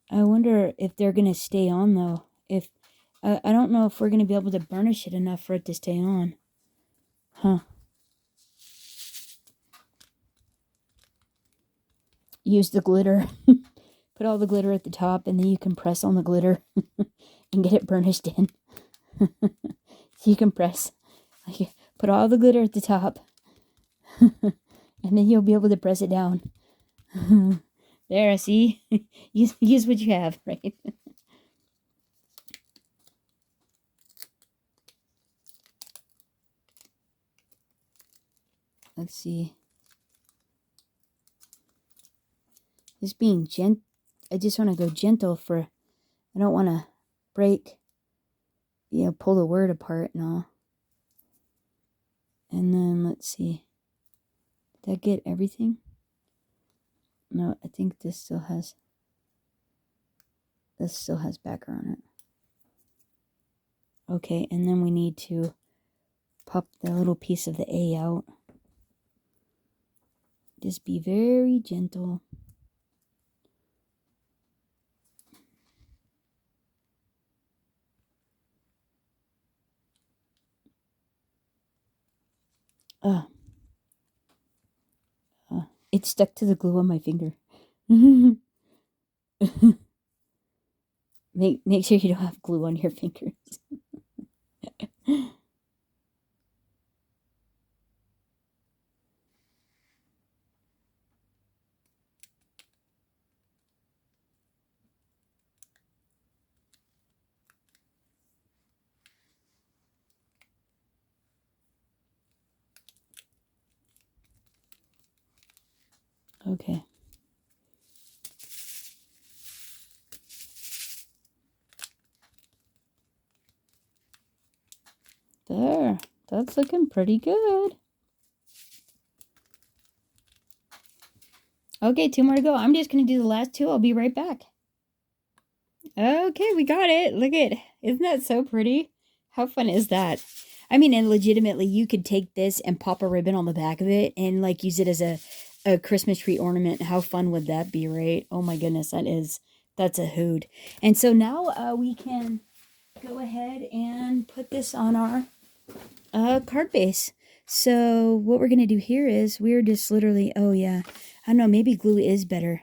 I wonder if they're going to stay on, though. I don't know if we're going to be able to burnish it enough for it to stay on. Huh. Use the glitter. Put all the glitter at the top, and then you can press on the glitter and get it burnished in. So you can press. Put all the glitter at the top. And then you'll be able to press it down. There, see? use what you have, right? Let's see. Just being I just want to go gentle for, I don't want to break, pull the word apart and all. And then let's see. Did I get everything? No, I think this still has backer on it. Okay, and then we need to pop the little piece of the A out. Just be very gentle. It stuck to the glue on my finger. Make sure you don't have glue on your fingers. Okay. There. That's looking pretty good. Okay, 2 more to go. I'm just going to do the last 2. I'll be right back. Okay, we got it. Look at, isn't that so pretty? How fun is that? I mean, and legitimately, you could take this and pop a ribbon on the back of it and like use it as a Christmas tree ornament. How fun would that be, right? Oh my goodness, that's a hoot. And so now we can go ahead and put this on our card base. So what we're going to do here is we're just literally, oh yeah, I don't know, maybe glue is better.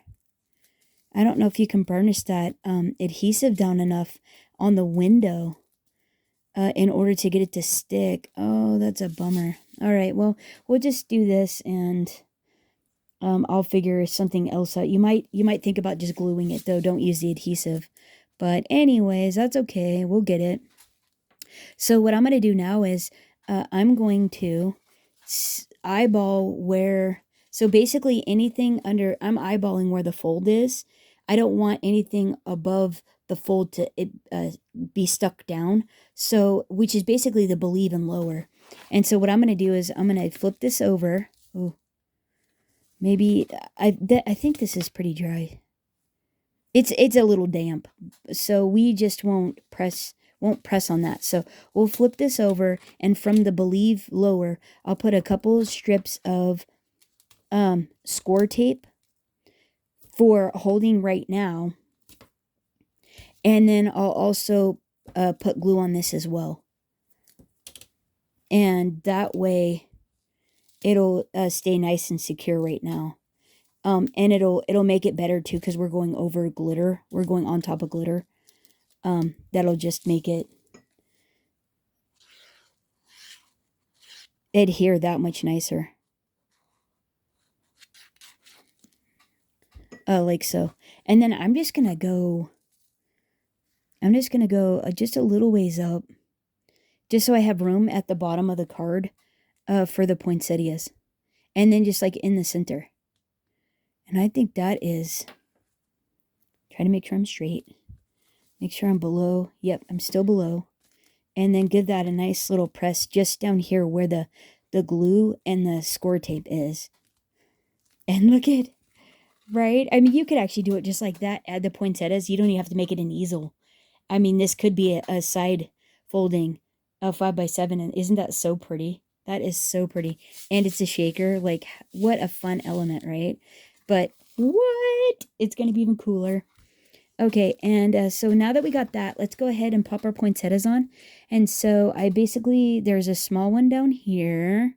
I don't know if you can burnish that adhesive down enough on the window in order to get it to stick. Oh, that's a bummer. All right, well, we'll just do this and I'll figure something else out. You might think about just gluing it though. Don't use the adhesive. But anyways, that's okay. We'll get it. So what I'm going to do now is I'm going to eyeball where, so basically anything under, I'm eyeballing where the fold is. I don't want anything above the fold to be stuck down. So, which is basically the believe and lower. And so what I'm going to do is I'm going to flip this over. Oh, maybe I think this is pretty dry. It's a little damp. So we just won't press on that. So we'll flip this over, and from the believe lower, I'll put a couple strips of score tape for holding right now. And then I'll also put glue on this as well. And that way it'll stay nice and secure right now. And it'll make it better too, because we're going over glitter. We're going on top of glitter. That'll just make it adhere that much nicer. Like so. And then I'm just gonna go just a little ways up, just so I have room at the bottom of the card for the poinsettias. And then just like in the center. And I think that is, try to make sure I'm straight. Make sure I'm below. Yep, I'm still below. And then give that a nice little press just down here where the glue and the score tape is. And look at, right? I mean, you could actually do it just like that. Add the poinsettias. You don't even have to make it an easel. I mean, this could be a side folding of 5x7. And isn't that so pretty? That is so pretty. And it's a shaker. Like, what a fun element, right? But what? It's going to be even cooler. Okay, and so now that we got that, let's go ahead and pop our poinsettias on. And so there's a small one down here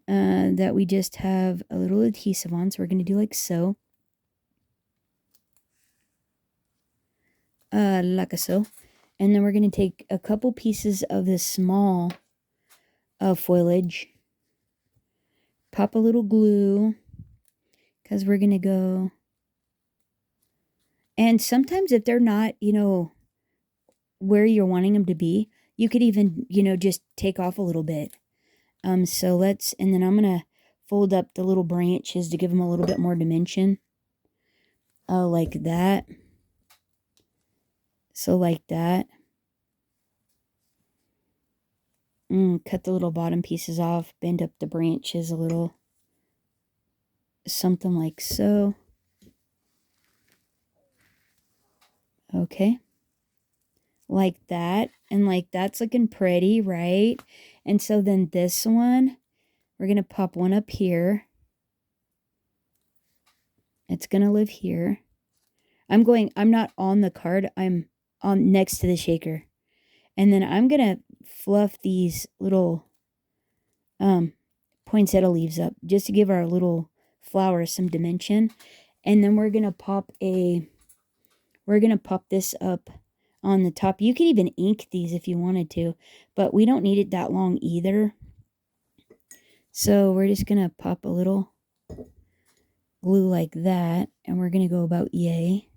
that we just have a little adhesive on. So we're going to do like so. Like so. And then we're going to take a couple pieces of this small foliage. Pop a little glue, because we're going to go. And sometimes if they're not, where you're wanting them to be, you could even, just take off a little bit. So let's, and then I'm going to fold up the little branches to give them a little bit more dimension. Like that. So like that. Cut the little bottom pieces off, bend up the branches a little. Something like so. Okay. Like that. And like that's looking pretty, right? And so then this one, we're going to pop one up here. It's going to live here. I'm not on the card. I'm on next to the shaker. And then I'm going to fluff these little poinsettia leaves up just to give our little flowers some dimension. And then we're going to pop this up on the top. You could even ink these if you wanted to, but we don't need it that long either. So we're just going to pop a little glue like that, and we're going to go about yay.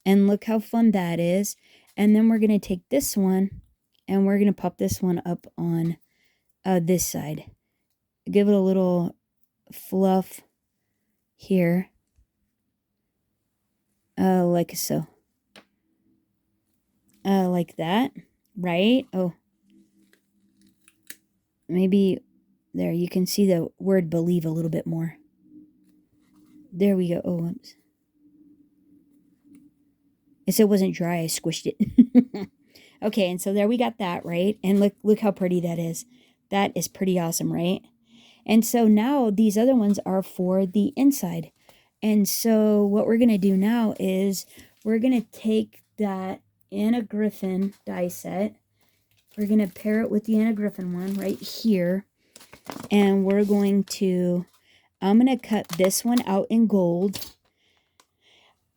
And look how fun that is. And then we're going to take this one, and we're going to pop this one up on this side. Give it a little fluff here. Like so. Like that, right? Oh, maybe there you can see the word believe a little bit more. There we go. Oh, oops. It wasn't dry. I squished it. Okay, and so there we got that, right? And look how pretty that is. That is pretty awesome, right? And so now these other ones are for the inside. And so what we're going to do now is we're going to take that Anna Griffin die set. We're going to pair it with the Anna Griffin one right here. And we're going to, I'm going to cut this one out in gold.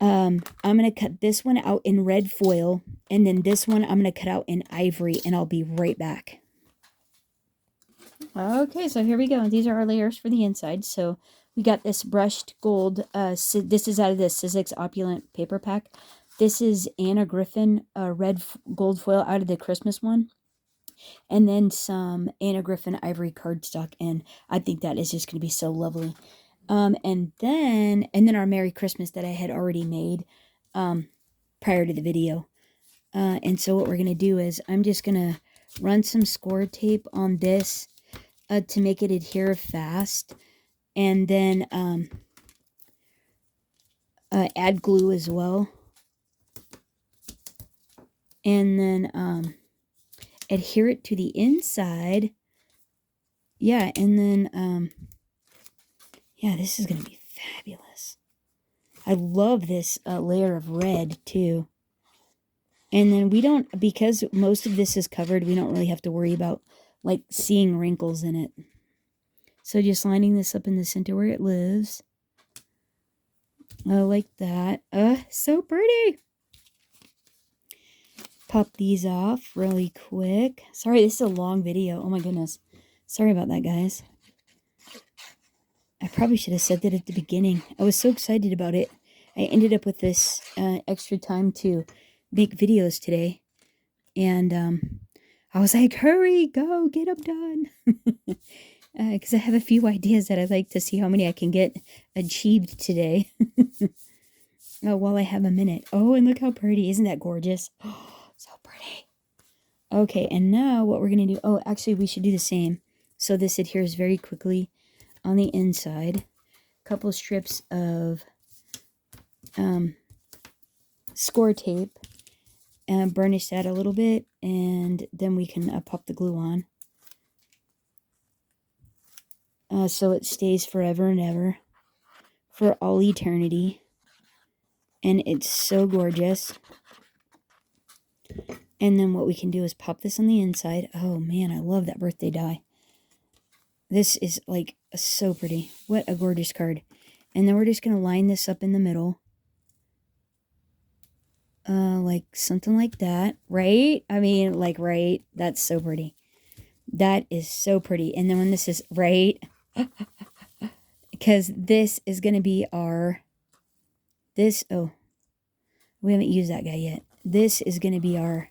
I'm going to cut this one out in red foil. And then this one I'm going to cut out in ivory. And I'll be right back. Okay, so here we go. These are our layers for the inside. So we got this brushed gold. This is out of the Sizzix Opulent paper pack. This is Anna Griffin red gold foil out of the Christmas one. And then some Anna Griffin ivory cardstock. And I think that is just going to be so lovely. And then our Merry Christmas that I had already made prior to the video. And so what we're going to do is I'm just going to run some score tape on this to make it adhere fast. And then add glue as well. And then adhere it to the inside. Yeah, and then, yeah, this is going to be fabulous. I love this layer of red, too. And then we don't, because most of this is covered, we don't really have to worry about, like, seeing wrinkles in it. So just lining this up in the center where it lives. Like that. So pretty. Pop these off really quick. Sorry, this is a long video. Oh my goodness. Sorry about that, guys. I probably should have said that at the beginning. I was so excited about it. I ended up with this extra time to make videos today. And I was like, hurry, go, get them done. Because I have a few ideas that I'd like to see how many I can get achieved today. While I have a minute. Oh, and look how pretty. Isn't that gorgeous? Oh, so pretty. Okay, and now what we're going to do... Oh, actually, we should do the same. So this adheres very quickly on the inside. A couple strips of score tape. And burnish that a little bit. And then we can pop the glue on. So it stays forever and ever. For all eternity. And it's so gorgeous. And then what we can do is pop this on the inside. Oh man, I love that birthday die. This is like so pretty. What a gorgeous card. And then we're just going to line this up in the middle. Like something like that. Right? I mean, like right. That's so pretty. That is so pretty. And then when this is right. Because this is going to be our, oh, we haven't used that guy yet. This is going to be our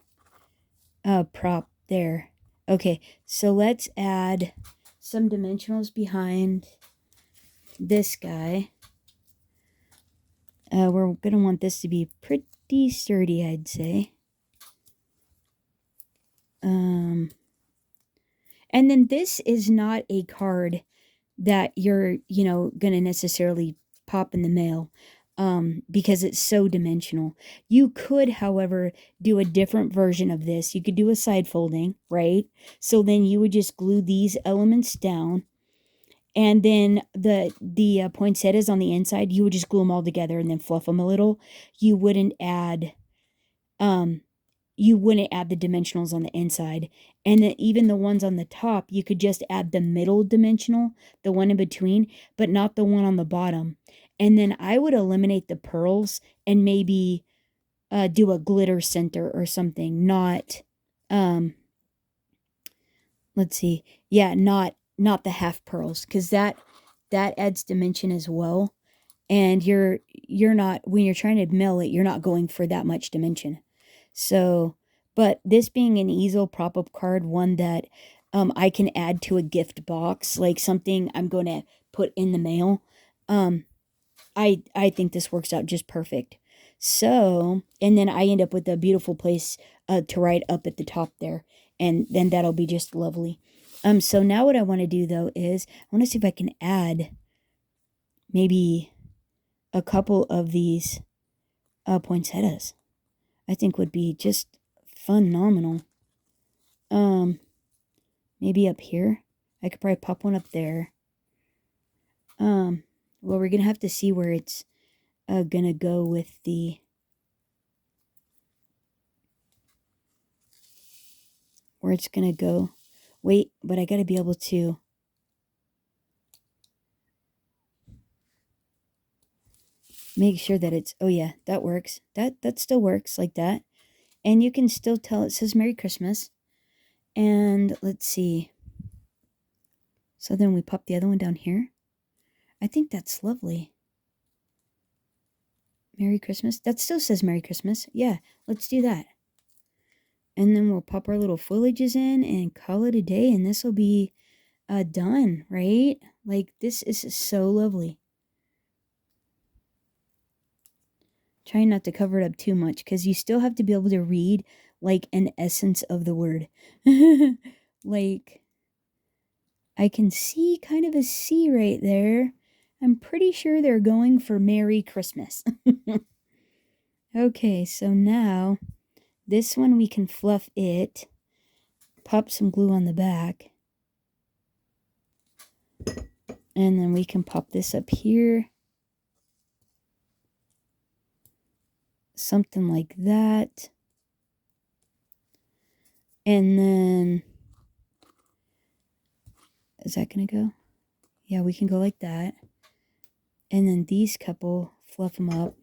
prop there. Okay, so let's add some dimensionals behind this guy. We're going to want this to be pretty sturdy, I'd say. And then this is not a card that you're, going to necessarily pop in the mail because it's so dimensional. You could, however, do a different version of this. You could do a side folding, right? So then you would just glue these elements down. And then the poinsettias on the inside, you would just glue them all together and then fluff them a little. You wouldn't add the dimensionals on the inside. And then even the ones on the top, you could just add the middle dimensional, the one in between, but not the one on the bottom. And then I would eliminate the pearls and maybe do a glitter center or something. Not, let's see. Yeah, not the half pearls, because that adds dimension as well. And you're not, when you're trying to mill it, you're not going for that much dimension. So, but this being an easel prop-up card, one that I can add to a gift box, like something I'm going to put in the mail, I think this works out just perfect. So, and then I end up with a beautiful place to write up at the top there, and then that'll be just lovely. So now what I want to do, though, is I want to see if I can add maybe a couple of these poinsettias. I think would be just phenomenal. Maybe up here. I could probably pop one up there. Well, we're gonna have to see where it's gonna go with the, where it's gonna go. Wait, but I gotta be able to make sure that it's, oh yeah, that works. That still works like that. And you can still tell it says Merry Christmas. And let's see. So then we pop the other one down here. I think that's lovely. Merry Christmas. That still says Merry Christmas. Yeah, let's do that. And then we'll pop our little foliages in and call it a day. And this will be done, right? Like, this is so lovely. Trying not to cover it up too much, because you still have to be able to read, like, an essence of the word. Like, I can see kind of a C right there. I'm pretty sure they're going for Merry Christmas. Okay, so now this one we can fluff it, pop some glue on the back, and then we can pop this up here. Something like that. And then, is that going to go? Yeah, we can go like that. And then these couple, fluff them up.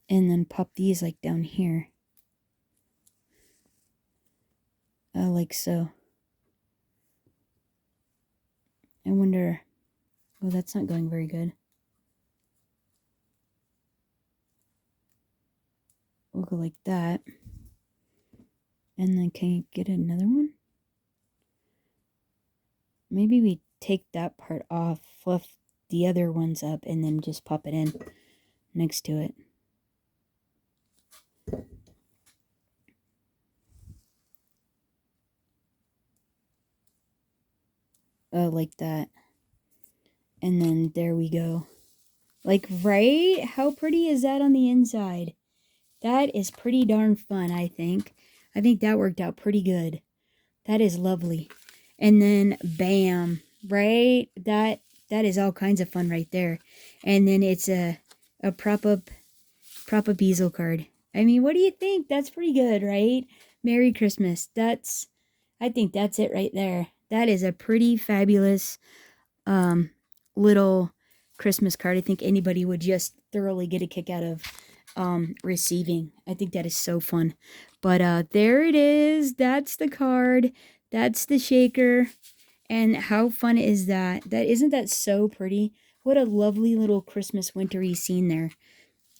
And then pop these like down here. Like so. I wonder, oh, that's not going very good. We'll go like that. And then can you get another one? Maybe we take that part off, fluff the other ones up, and then just pop it in next to it. Oh, like that. And then there we go. Like, right? How pretty is that on the inside? That is pretty darn fun, I think. I think that worked out pretty good. That is lovely. And then, bam, right? That is all kinds of fun right there. And then it's a prop-up easel card. I mean, what do you think? That's pretty good, right? Merry Christmas. I think that's it right there. That is a pretty fabulous little Christmas card. I think anybody would just thoroughly get a kick out of receiving. I think that is so fun. But there it is. That's the card. That's the shaker. And how fun is that? Isn't that so pretty? What a lovely little Christmas wintry scene there.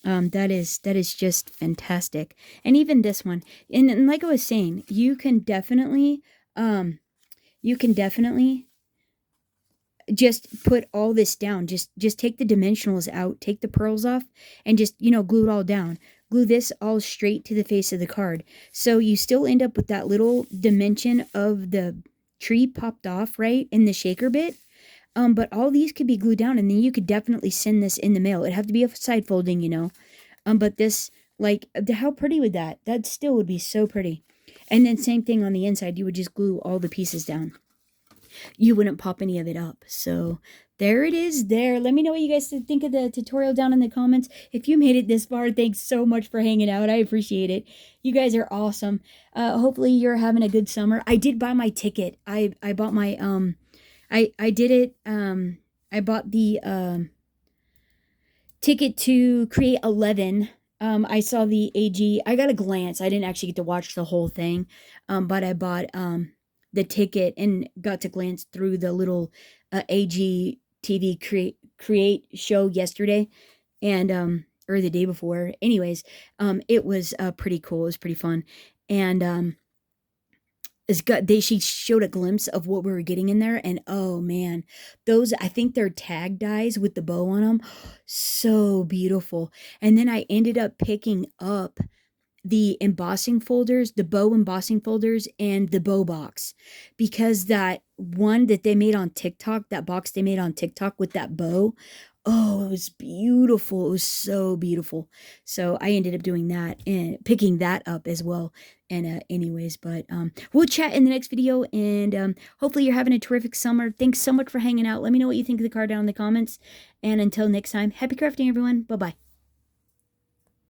That is just fantastic. And even this one. And like I was saying, you can definitely just put all this down. Just take the dimensionals out, take the pearls off, and just, glue it all down. Glue this all straight to the face of the card. So you still end up with that little dimension of the tree popped off, right, in the shaker bit. But all these could be glued down, and then you could definitely send this in the mail. It'd have to be a side folding. But this, like, how pretty would that? That still would be so pretty. And then same thing on the inside. You would just glue all the pieces down. You wouldn't pop any of it up. So there it is there. Let me know what you guys think of the tutorial down in the comments. If you made it this far, thanks so much for hanging out. I appreciate it. You guys are awesome. Hopefully you're having a good summer. I did buy my ticket. I bought my I did it. I bought the ticket to Create 11. I saw the AG. I got a glance. I didn't actually get to watch the whole thing. But I bought the ticket and got to glance through the little AG TV create show yesterday, and or the day before. Anyways, it was pretty cool. It was pretty fun, and she showed a glimpse of what we were getting in there, and oh man, those, I think they're tag dies with the bow on them, so beautiful. And then I ended up picking up the embossing folders, the bow embossing folders, and the bow box, because that one that they made on TikTok, that box they made on TikTok with that bow, oh, it was beautiful. It was so beautiful. So I ended up doing that and picking that up as well. And anyways, but we'll chat in the next video, and hopefully you're having a terrific summer. Thanks so much for hanging out. Let me know what you think of the card down in the comments. And until next time, happy crafting, everyone. Bye-bye.